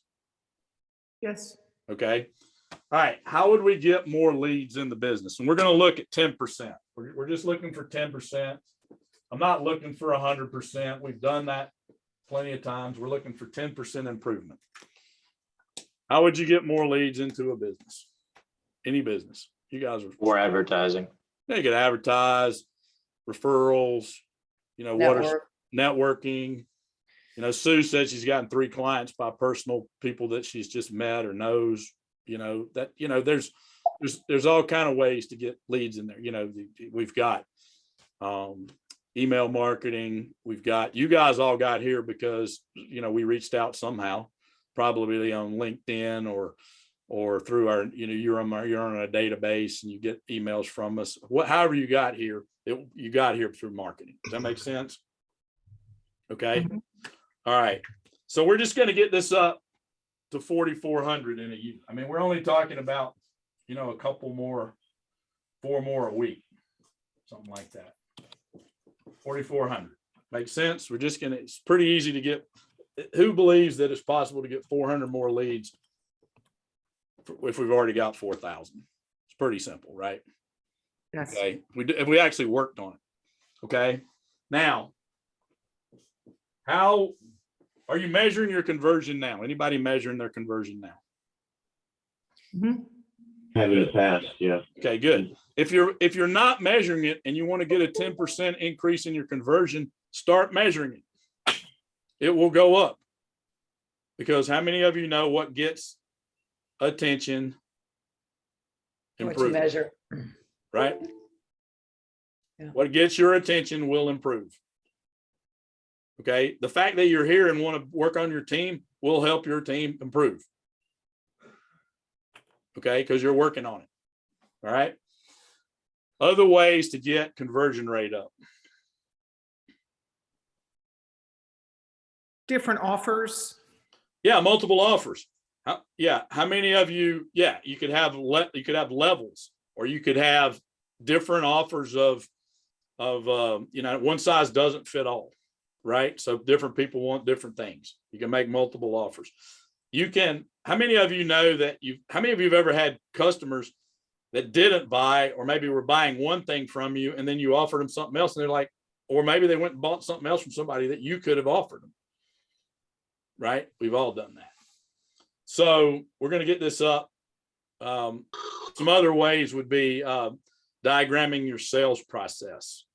Yes. Okay. All right. How would we get more leads in the business? And we're going to look at 10%. We're just looking for 10%. I'm not looking for 100%. We've done that plenty of times. We're looking for 10% improvement. How would you get more leads into a business? Any business. You guys are Or advertising. You could advertise, referrals, you know, networking. You know, Sue said she's gotten 3 clients by personal people that she's just met or knows. You know, that, you know, there's all kind of ways to get leads in there. You know, we've got email marketing. We've got, you guys all got here because, you know, we reached out somehow, probably on LinkedIn or through our, you know, you're on a database and you get emails from us. However you got here, you got here through marketing. Does that make sense? Okay. Mm-hmm. All right. So we're just going to get this up to 4,400 in a year. I mean, we're only talking about, you know, a couple more, 4 more a week, something like that. 4,400 makes sense. We're just going to, it's pretty easy to get. Who believes that it's possible to get 400 more leads if we've already got 4,000? It's pretty simple, right? Yes. Okay. We actually worked on it. Okay. Now, how are you measuring your conversion now? Anybody measuring their conversion now? Mm-hmm. Have in the past, yeah. Okay, good. If you're not measuring it and you want to get a 10% increase in your conversion, start measuring it. It will go up. Because how many of you know what gets attention? What you measure. Right? Yeah. What gets your attention will improve. Okay. The fact that you're here and want to work on your team will help your team improve. Okay. Because you're working on it. All right. Other ways to get conversion rate up. Different offers. Yeah. Multiple offers. How many of you? Yeah. You could have levels, or you could have different offers of you know, one size doesn't fit all. right? So different people want different things. You can make multiple offers. You can, how many of you know that how many of you have ever had customers that didn't buy, or maybe were buying one thing from you and then you offered them something else and they're like, or maybe they went and bought something else from somebody that you could have offered them, right? We've all done that. So we're going to get this up. Some other ways would be diagramming your sales process.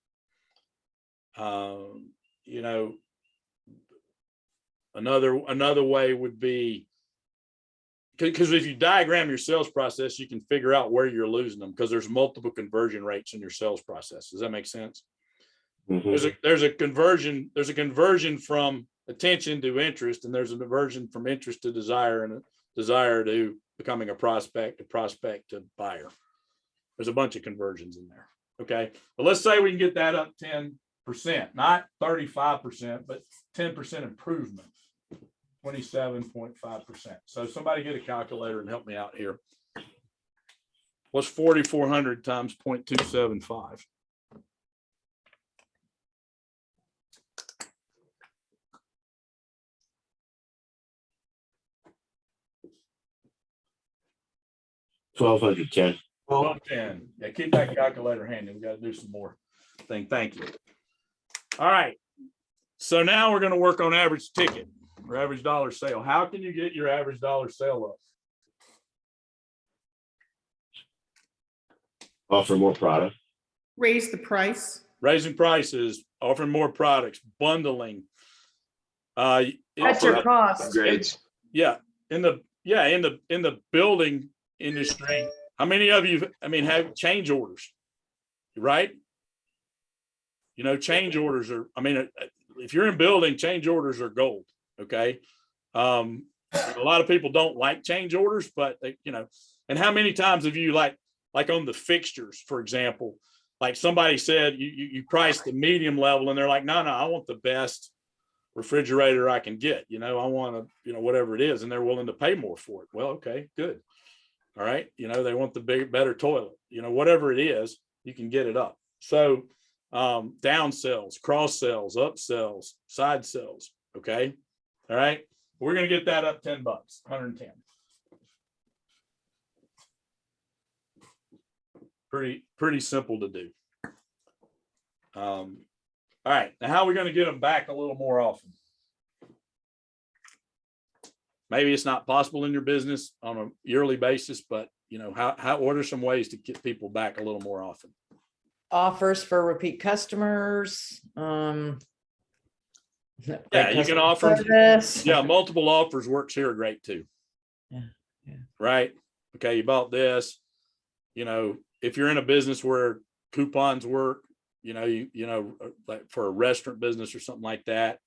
You know, another way would be, because if you diagram your sales process, you can figure out where you're losing them, because there's multiple conversion rates in your sales process. Does that make sense? Mhm. There's a conversion from attention to interest, and there's a conversion from interest to desire, and a desire to becoming a prospect to buyer. There's a bunch of conversions in there. Okay. But let's say we can get that up 10%, not 35%, but 10% improvement, 27.5%. So somebody get a calculator and help me out here. What's 4,400 times 0.275? $1,210. 1210. Yeah, keep that calculator handy. We got to do some more thing. Thank you. All right. So now we're going to work on average ticket or average dollar sale. How can you get your average dollar sale up? Offer more product. Raise the price. Raising prices, offering more products, bundling. Cut your cost. Grades. Yeah, in the building industry, how many of you, have change orders, right? You know, change orders are, if you're in building, change orders are gold. Okay. A lot of people don't like change orders, but they, and how many times have you like on the fixtures, for example, like somebody said, you priced the medium level and they're like, no, I want the best refrigerator I can get. I want to, whatever it is, and they're willing to pay more for it. Well, okay, good. All right. They want the better toilet, whatever it is, you can get it up. So down sells, cross sells, up sells, side sells. Okay. All right. We're going to get that up $10, 110. Pretty simple to do. All right. Now, how are we going to get them back a little more often? Maybe it's not possible in your business on a yearly basis, but what are some ways to get people back a little more often? Offers for repeat customers. Yeah, you can offer. Yeah, multiple offers works here great too. Yeah. Right. Okay, you bought this. If you're in a business where coupons work, like for a restaurant business or something like that,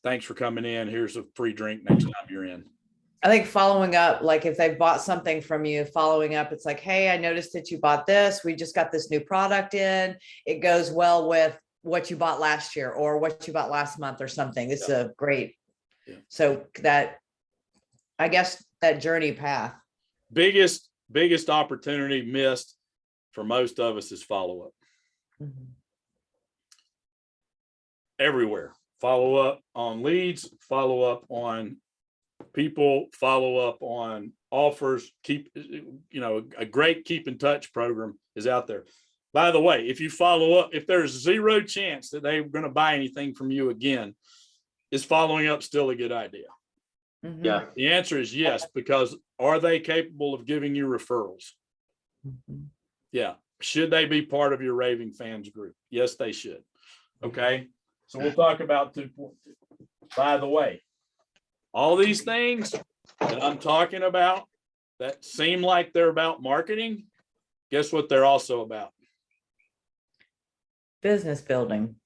thanks for coming in. Here's a free drink next time you're in. I think following up, like if they bought something from you, following up, it's like, hey, I noticed that you bought this. We just got this new product in. It goes well with what you bought last year or what you bought last month or something. This is a great. Yeah. So that, I guess that journey path. Biggest opportunity missed for most of us is follow-up. Mm-hmm. Everywhere. Follow up on leads, follow up on people, follow up on offers. A great keep in touch program is out there. By the way, if you follow up, if there's zero chance that they're going to buy anything from you again, is following up still a good idea? Mm-hmm. Yeah. The answer is yes, because are they capable of giving you referrals? Mm-hmm. Yeah. Should they be part of your raving fans group? Yes, they should. Okay. So we'll talk about 2.2. By the way, all these things that I'm talking about that seem like they're about marketing, guess what they're also about? Business building.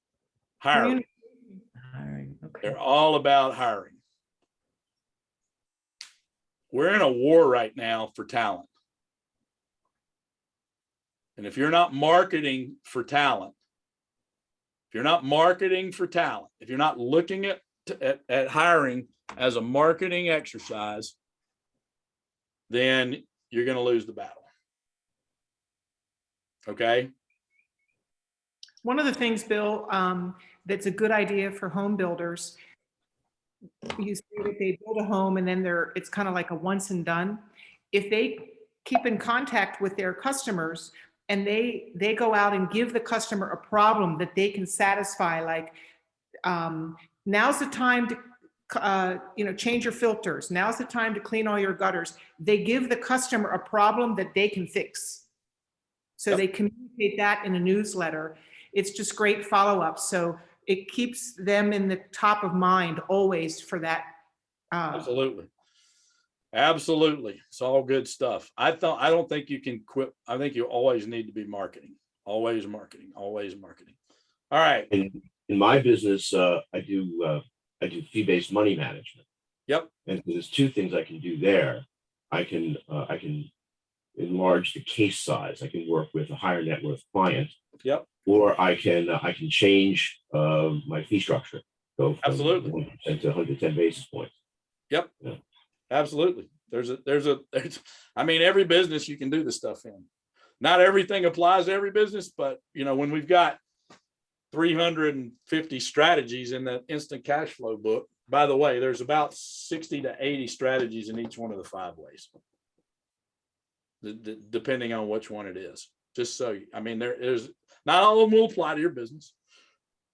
Hiring. Okay. They're all about hiring. We're in a war right now for talent. And if you're not marketing for talent, if you're not looking at hiring as a marketing exercise, then you're going to lose the battle. Okay. One of the things, Bill, that's a good idea for home builders, you say that they build a home and then it's kind of like a once and done. If they keep in contact with their customers and they go out and give the customer a problem that they can satisfy, like now's the time to change your filters. Now's the time to clean all your gutters. They give the customer a problem that they can fix. So they communicate that in a newsletter. It's just great follow-up. So it keeps them in the top of mind always for that. Absolutely. Absolutely. It's all good stuff. I don't think you can quit. I think you always need to be marketing, always marketing, always marketing. All right. And in my business, I do fee-based money management. Yep. And there's two things I can do there. I can enlarge the case size. I can work with a higher net worth client. Yep. Or I can change my fee structure. Go from Absolutely 1% to 110 basis points. Yep. Yeah. Absolutely. I mean, every business you can do this stuff in. Not everything applies to every business, but when we've got 350 strategies in that instant cash flow book, by the way, there's about 60 to 80 strategies in each one of the 5 ways, depending on which one it is. Just so, I mean, there's not all of them will apply to your business.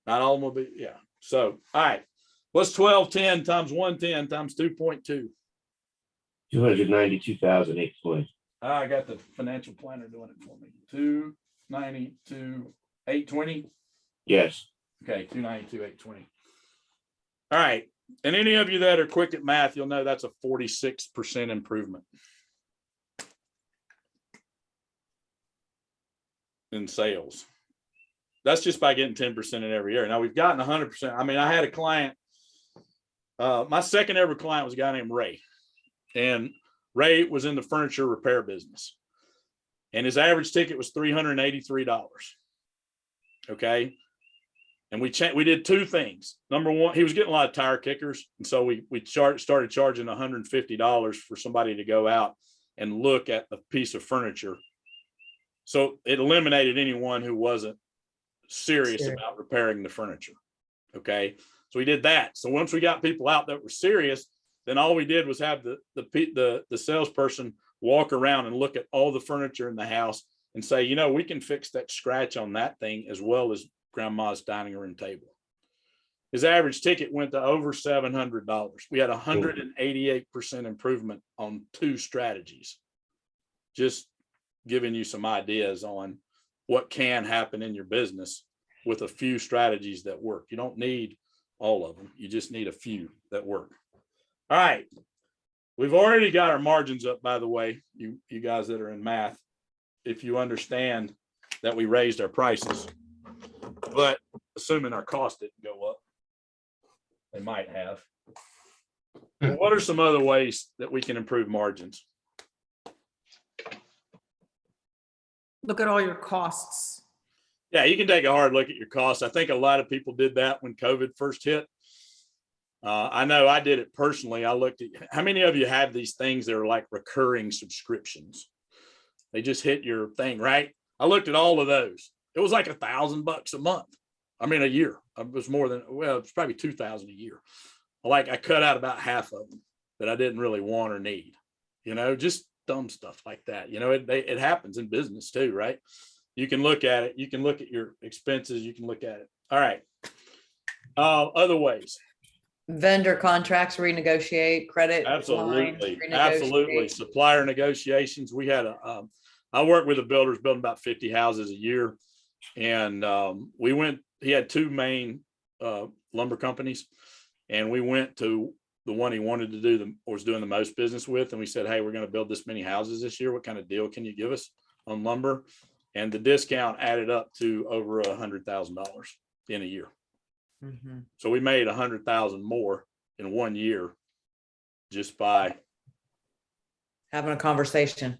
Not all of them will be, yeah. So, all right. What's 1210 times 110 times 2.2? 292,820. I got the financial planner doing it for me. 292,820. Yes. Okay, 292,820. All right. And any of you that are quick at math, you'll know that's a 46% improvement in sales. That's just by getting 10% in every year. Now we've gotten 100%. I mean, I had a client, my second ever client was a guy named Ray. And Ray was in the furniture repair business. And his average ticket was $383. Okay. And we did 2 things. Number one, he was getting a lot of tire kickers. And so we started charging $150 for somebody to go out and look at a piece of furniture. So it eliminated anyone who wasn't serious about repairing the furniture. Okay. So we did that. So once we got people out that were serious, then all we did was have the salesperson walk around and look at all the furniture in the house and say, we can fix that scratch on that thing as well as grandma's dining room table. His average ticket went to over $700. We had 188% improvement on 2 strategies. Just giving you some ideas on what can happen in your business with a few strategies that work. You don't need all of them. You just need a few that work. All right. We've already got our margins up, by the way, you guys that are in math, if you understand that we raised our prices, but assuming our cost didn't go up, they might have. Well, what are some other ways that we can improve margins? Look at all your costs. Yeah, you can take a hard look at your costs. I think a lot of people did that when COVID first hit. I know I did it personally. I looked at how many of you have these things that are like recurring subscriptions. They just hit your thing, right? I looked at all of those. It was like $1,000 a month. I mean, a year. It was more than, well, it's probably 2,000 a year. I cut out about half of them that I didn't really want or need, just dumb stuff like that. It happens in business too, right? You can look at it. You can look at your expenses. You can look at it. All right. Other ways. Vendor contracts, renegotiate credit. Absolutely. Lines, Absolutely. Supplier negotiations. We had I worked with the builders building about 50 houses a year. And he had 2 main lumber companies. And we went to the one he wanted to do was doing the most business with. And we said, hey, we're going to build this many houses this year. What kind of deal can you give us on lumber? And the discount added up to over $100,000 in a year. Mm-hmm. So we made 100,000 more in 1 year just by Having a conversation.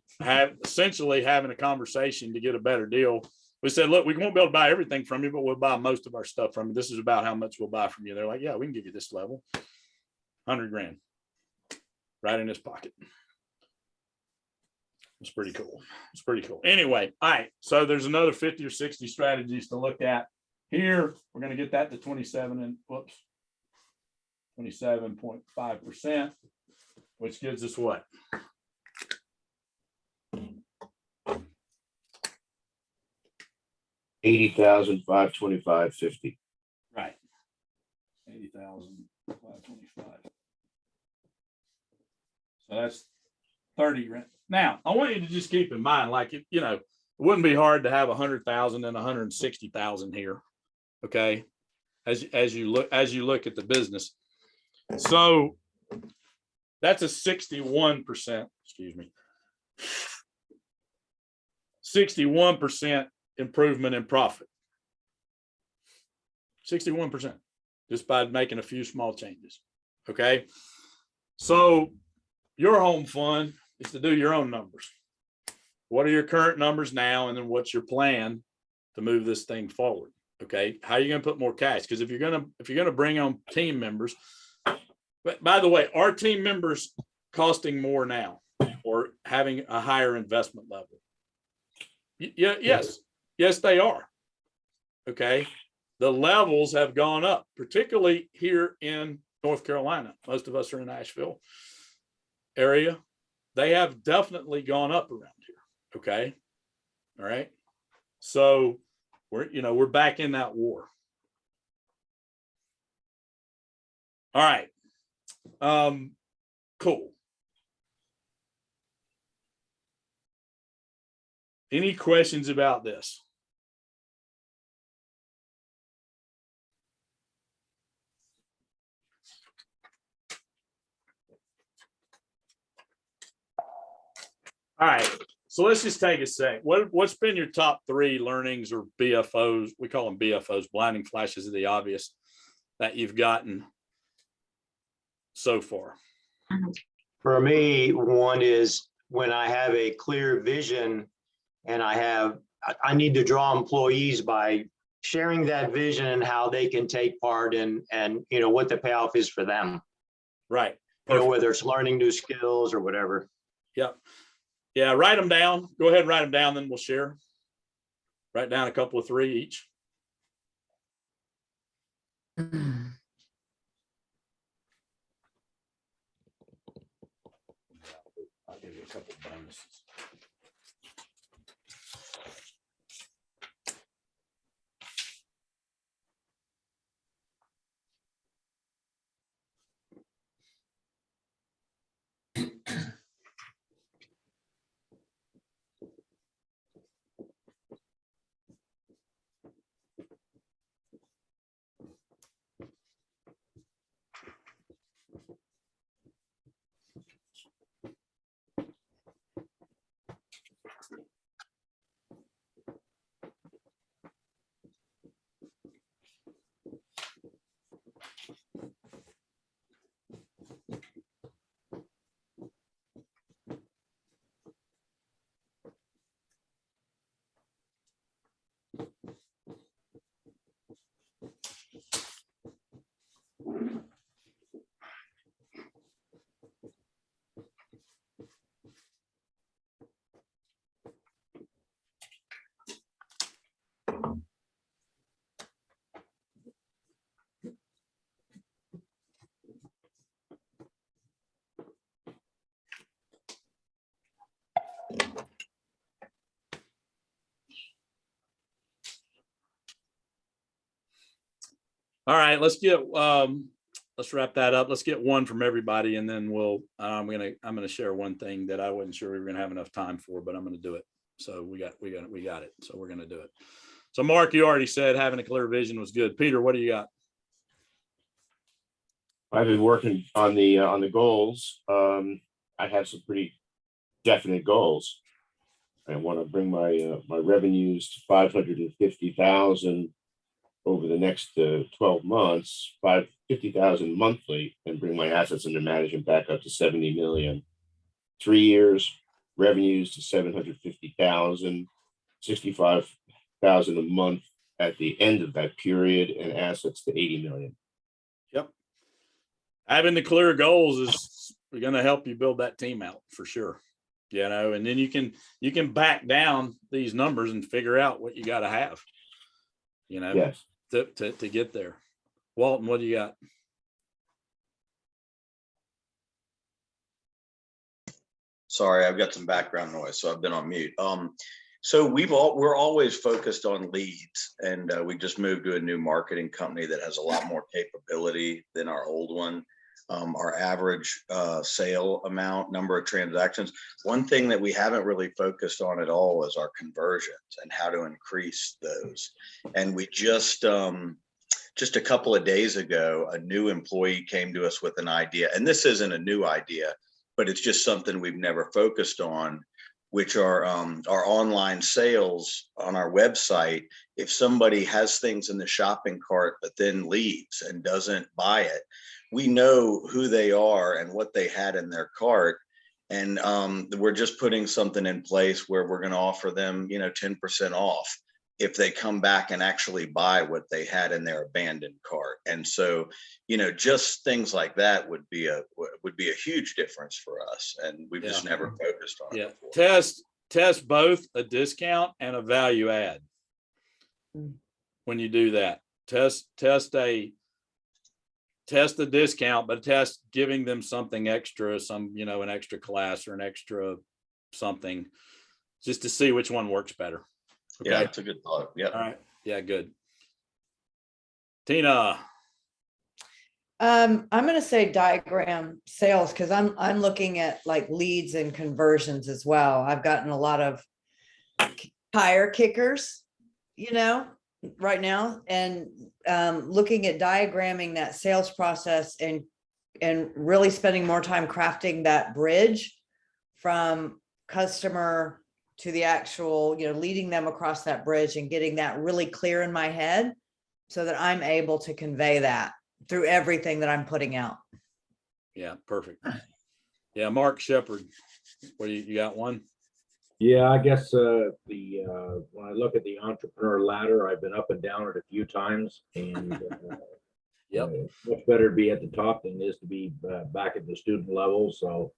Essentially having a conversation to get a better deal. We said, look, we won't be able to buy everything from you, but we'll buy most of our stuff from you. This is about how much we'll buy from you. They're like, yeah, we can give you this level. 100 grand right in his pocket. It's pretty cool. It's pretty cool. Anyway, all right. So there's another 50 or 60 strategies to look at. Here, we're going to get that to 27.5%, which gives us what? $80,525.50. Right. 80,525. So that's 30 grand. Now, I want you to just keep in mind, like, it wouldn't be hard to have 100,000 and 160,000 here. Okay. As you look at the business. So that's a 61%, 61% improvement in profit. 61%, just by making a few small changes. Okay. So your home fund is to do your own numbers. What are your current numbers now? And then what's your plan to move this thing forward? Okay. How are you going to put more cash? Because if you're going to bring on team members, but by the way, are team members costing more now or having a higher investment level? Yeah. Yes, they are. Okay. The levels have gone up, particularly here in North Carolina. Most of us are in Asheville area. They have definitely gone up around here. Okay. All right. So we're back in that war. All right. Cool. Any questions about this? All right, so let's just take a sec. What's been your top 3 learnings or BFOs? We call them BFOs, blinding flashes of the obvious, that you've gotten so far? For me, one is when I have a clear vision and I need to draw employees by sharing that vision and how they can take part and what the payoff is for them. Right. Whether it's learning new skills or whatever. Yep. Yeah, write them down. Go ahead and write them down, then we'll share. Write down a couple of 3 each. I'll give you a couple of bonuses. All right, let's wrap that up. Let's get one from everybody, and then I'm gonna share one thing that I wasn't sure we were gonna have enough time for, but I'm gonna do it. So we got it. So we're gonna do it. So Mark, you already said having a clear vision was good. Peter, what do you got? I've been working on the goals. I have some pretty definite goals. I want to bring my revenues to 550,000 over the next 12 months, 50,000 monthly, and bring my assets under management back up to 70 million. 3 years, revenues to 750,000, 65,000 a month at the end of that period, and assets to 80 million. Yep. Having the clear goals is going to help you build that team out for sure. And then you can back down these numbers and figure out what you got to have. Yes. to get there. Walton, what do you got? Sorry, I've got some background noise, so I've been on mute. So we're always focused on leads, and we just moved to a new marketing company that has a lot more capability than our old one. Our average sale amount, number of transactions. One thing that we haven't really focused on at all is our conversions and how to increase those. And we just a couple of days ago, a new employee came to us with an idea, and this isn't a new idea, but it's just something we've never focused on, which are our online sales on our website. If somebody has things in the shopping cart, but then leaves and doesn't buy it, we know who they are and what they had in their cart. And we're just putting something in place where we're going to offer them, 10% off if they come back and actually buy what they had in their abandoned cart. And so, just things like that would be a huge difference for us. And we've just never focused on it before. Test both a discount and a value add. When you do that, test the discount, but test giving them something extra, an extra class or an extra something, just to see which one works better. Okay. Yeah, it's a good thought. Yeah. All right. Yeah, good. Tina. I'm going to say diagram sales, because I'm looking at like leads and conversions as well. I've gotten a lot of tire kickers, right now, and looking at diagramming that sales process and really spending more time crafting that bridge from customer to the actual, leading them across that bridge and getting that really clear in my head so that I'm able to convey that through everything that I'm putting out. Yeah, perfect. Yeah, Mark Shepard, what do you got one? Yeah, I guess when I look at the entrepreneur ladder, I've been up and down it a few times, and much better to be at the top than it is to be back at the student level. So,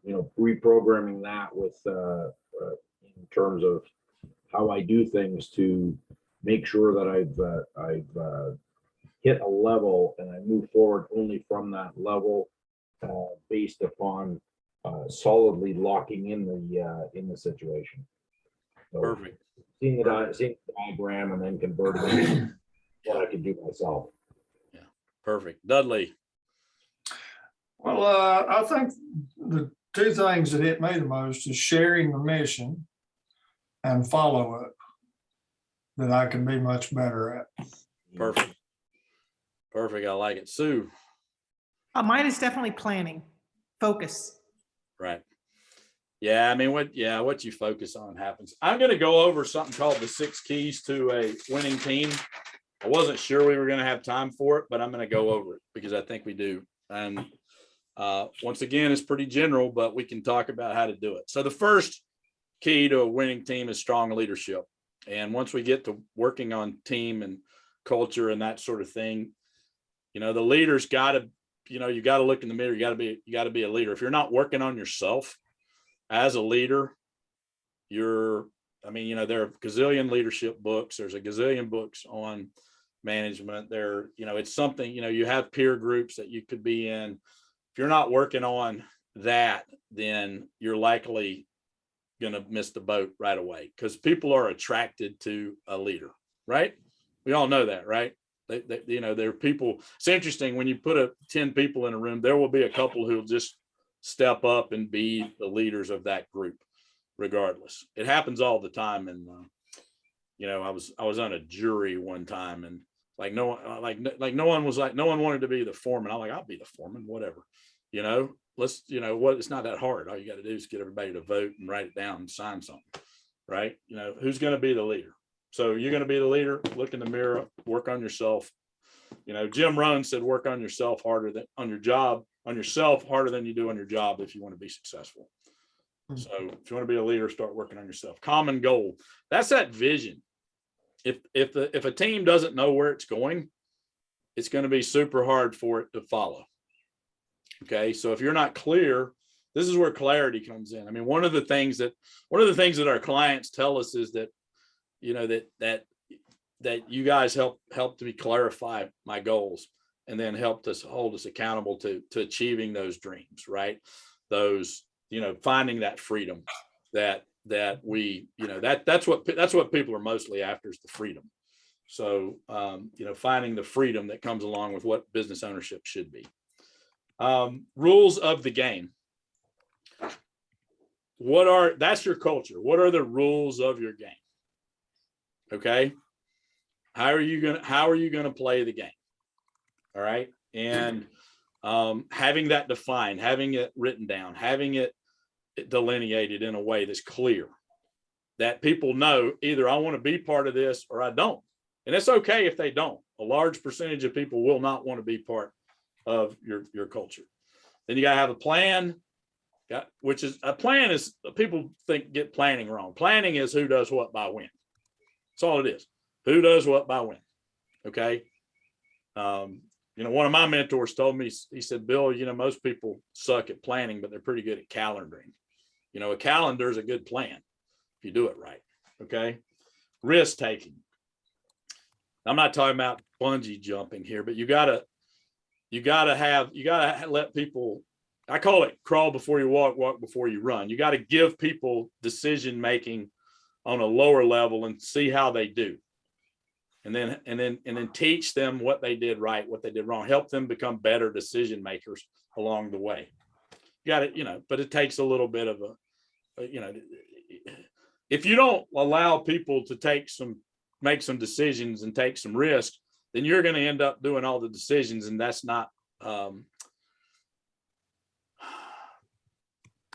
reprogramming that with in terms of how I do things to make sure that I've hit a level and I move forward only from that level, based upon solidly locking in the situation. So Perfect. Seeing the diagram and then converting it to what I can do myself. Yeah, perfect. Dudley. Well, I think the two things that hit me the most is sharing the mission and follow-up that I can be much better at. Perfect. Perfect. I like it. Sue. Mine is definitely planning, focus. Right. Yeah. I mean, what you focus on happens. I'm going to go over something called the 6 keys to a winning team. I wasn't sure we were going to have time for it, but I'm going to go over it because I think we do. And once again, it's pretty general, but we can talk about how to do it. So the first key to a winning team is strong leadership. And once we get to working on team and culture and that sort of thing, the leader's got to, you got to look in the mirror. You got to be a leader. If you're not working on yourself as a leader, there are a gazillion leadership books. There's a gazillion books on management there. It's something, you have peer groups that you could be in. If you're not working on that, then you're likely going to miss the boat right away, because people are attracted to a leader, right? We all know that, right? There are people. It's interesting when you put 10 people in a room, there will be a couple who'll just step up and be the leaders of that group, regardless. It happens all the time. And I was on a jury one time, and no one wanted to be the foreman. I'm like, I'll be the foreman, whatever. It's not that hard. All you got to do is get everybody to vote and write it down and sign something, right? Who's going to be the leader? So you're going to be the leader. Look in the mirror, work on yourself. Jim Rohn said, work on yourself harder than on yourself harder than you do on your job if you want to be successful. So if you want to be a leader, start working on yourself. Common goal. That's that vision. If a team doesn't know where it's going, it's going to be super hard for it to follow. Okay. So if you're not clear, this is where clarity comes in. I mean, one of the things that our clients tell us is that, that that you guys helped me clarify my goals, and then helped us hold us accountable to achieving those dreams, right? Those, finding that freedom that we, that's what people are mostly after, is the freedom. So, finding the freedom that comes along with what business ownership should be. Rules of the game. That's your culture. What are the rules of your game? Okay. How are you going to play the game? All right. And having that defined, having it written down, having it delineated in a way that's clear, that people know either I want to be part of this or I don't. And it's okay if they don't. A large percentage of people will not want to be part of your culture. Then you got to have a plan, which is a plan is, people get planning wrong. Planning is who does what by when. That's all it is. Who does what by when. Okay. One of my mentors told me, he said, Bill, most people suck at planning, but they're pretty good at calendaring. A calendar is a good plan if you do it right. Okay. Risk taking. I'm not talking about bungee jumping here, but you gotta let people, I call it crawl before you walk before you run. You got to give people decision making on a lower level and see how they do. And then teach them what they did right, what they did wrong, help them become better decision makers along the way. You got it, but it takes a little bit of if you don't allow people to make some decisions and take some risks, then you're going to end up doing all the decisions. And that's not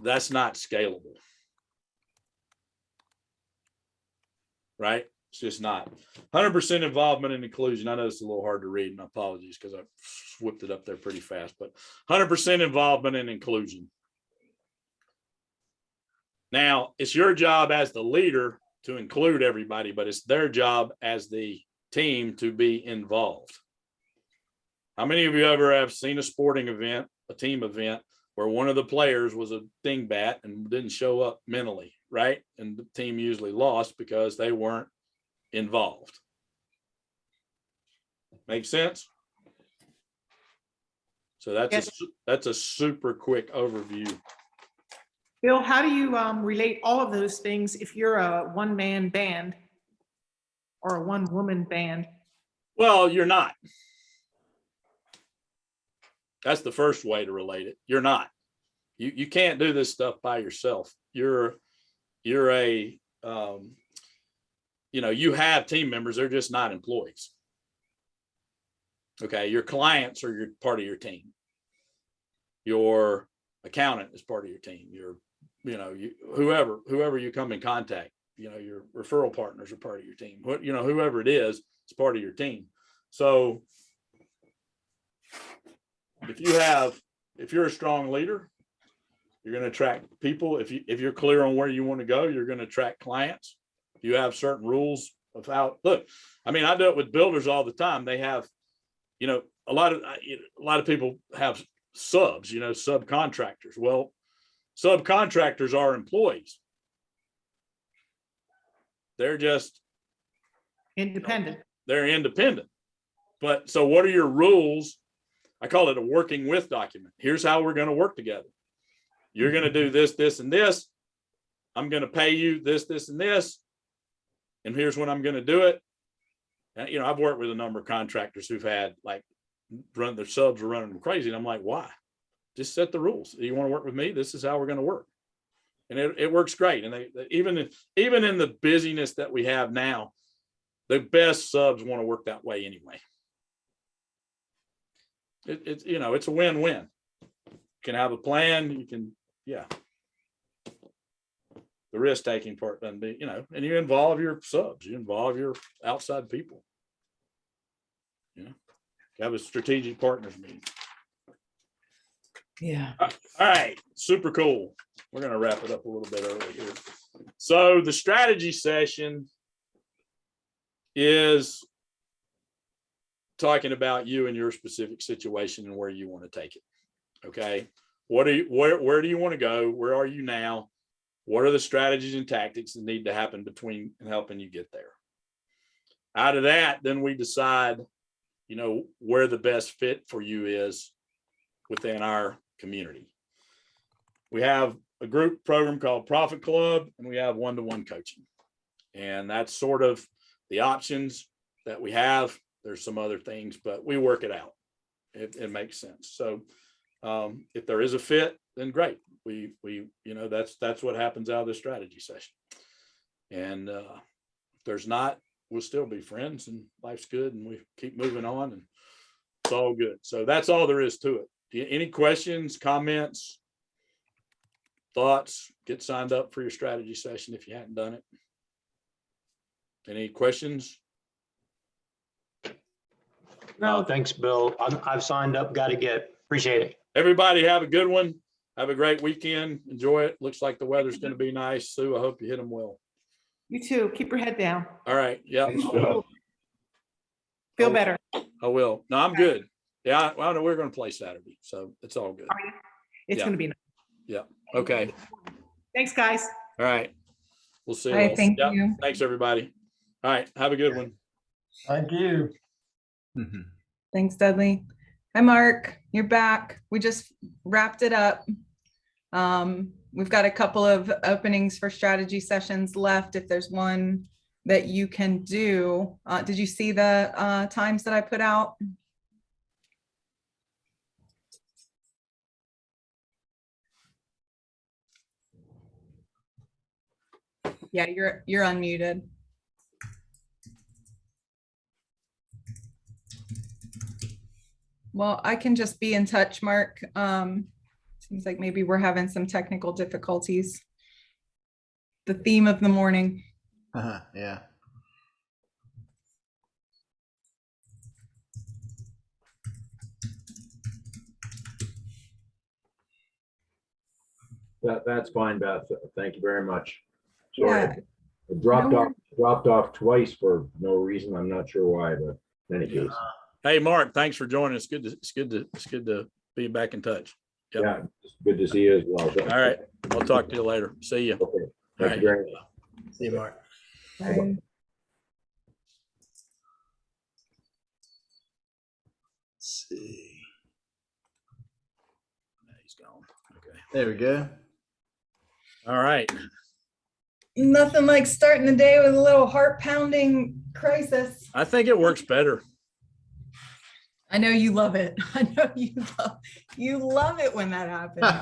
scalable. Right? It's just not. 100% involvement and inclusion. I know it's a little hard to read, and apologies because I whipped it up there pretty fast, but 100% involvement and inclusion. Now, it's your job as the leader to include everybody, but it's their job as the team to be involved. How many of you ever have seen a sporting event, a team event, where one of the players was a dingbat and didn't show up mentally, right? And the team usually lost because they weren't involved. Make sense? So that's a super quick overview. Bill, how do you relate all of those things if you're a one-man band or a one-woman band? Well, you're not. That's the first way to relate it. You're not. You can't do this stuff by yourself. You're a you have team members, they're just not employees. Okay, your clients are part of your team. Your accountant is part of your team. Whoever you come in contact, your referral partners are part of your team. Whoever it is part of your team. So if you're a strong leader, you're going to attract people. If you're clear on where you want to go, you're going to attract clients. If you have certain rules of how, look, I mean, I do it with builders all the time. They have, a lot of people have subs, subcontractors. Well, subcontractors are employees. They're just independent. They're independent. But so what are your rules? I call it a working with document. Here's how we're going to work together. You're going to do this, this, and this. I'm going to pay you this, this, and this. And here's when I'm going to do it. And, I've worked with a number of contractors who've had their subs were running them crazy. And I'm like, why? Just set the rules. You want to work with me? This is how we're going to work. And it works great. And even in the busyness that we have now, the best subs want to work that way anyway. It's a win-win. You can have a plan. You can, the risk-taking part doesn't be, and you involve your subs, you involve your outside people. Have a strategic partners meeting. Yeah. All right. Super cool. We're going to wrap it up a little bit early here. So the strategy session is talking about you and your specific situation and where you want to take it. Okay. Where do you want to go? Where are you now? What are the strategies and tactics that need to happen between and helping you get there? out of that, then we decide, you know, where the best fit for you is within our community. We have a group program called Profit Club, and we have one-to-one coaching. And that's sort of the options that we have. There's some other things, but we work it out. It makes sense. So if there is a fit, then great. We you know, that's what happens out of the strategy session. And if there's not, we'll still be friends and life's good and we keep moving on and it's all good. So that's all there is to it. Any questions, comments, thoughts? Get signed up for your strategy session if you hadn't done it. Any questions? No, thanks, Bill. I've signed up, got to get, appreciate it. Everybody have a good one. Have a great weekend. Enjoy it. Looks like the weather's going to be nice. Sue, I hope you hit them well. You too. Keep your head down. All right. Yeah, Thanks, Bill. Feel better. I will. No, I'm good. Yeah, well, we're going to play Saturday, so it's all good. It's Yeah. going to be nice. Yeah. Okay. Thanks, guys. All right. We'll see. All right, thank Yeah. you. Thanks, everybody. All right. Have a good one. Thank you. Thanks, Dudley. Hi, Mark. You're back. We just wrapped it up. We've got a couple of openings for strategy sessions left. If there's one that you can do, did you see the times that I put out? Yeah, you're unmuted. Well, I can just be in touch, Mark. Seems like maybe we're having some technical difficulties. The theme of the morning. Yeah. That's fine, Beth. Thank you very much. Yeah. Sorry, it dropped No off, dropped off twice for no reason. I'm not sure why, but in any case. Hey, Mark, thanks for joining us. It's good to be back in touch. Yep. Yeah, it's good to see you as well. All right. I'll talk to you later. See you. Okay. All Thank right. you very much. See you, Mark. Bye. Let's see. He's gone. Okay. There we go. All right. Nothing like starting the day with a little heart pounding crisis. I think it works better. I know you love it. I know you love it when that happens.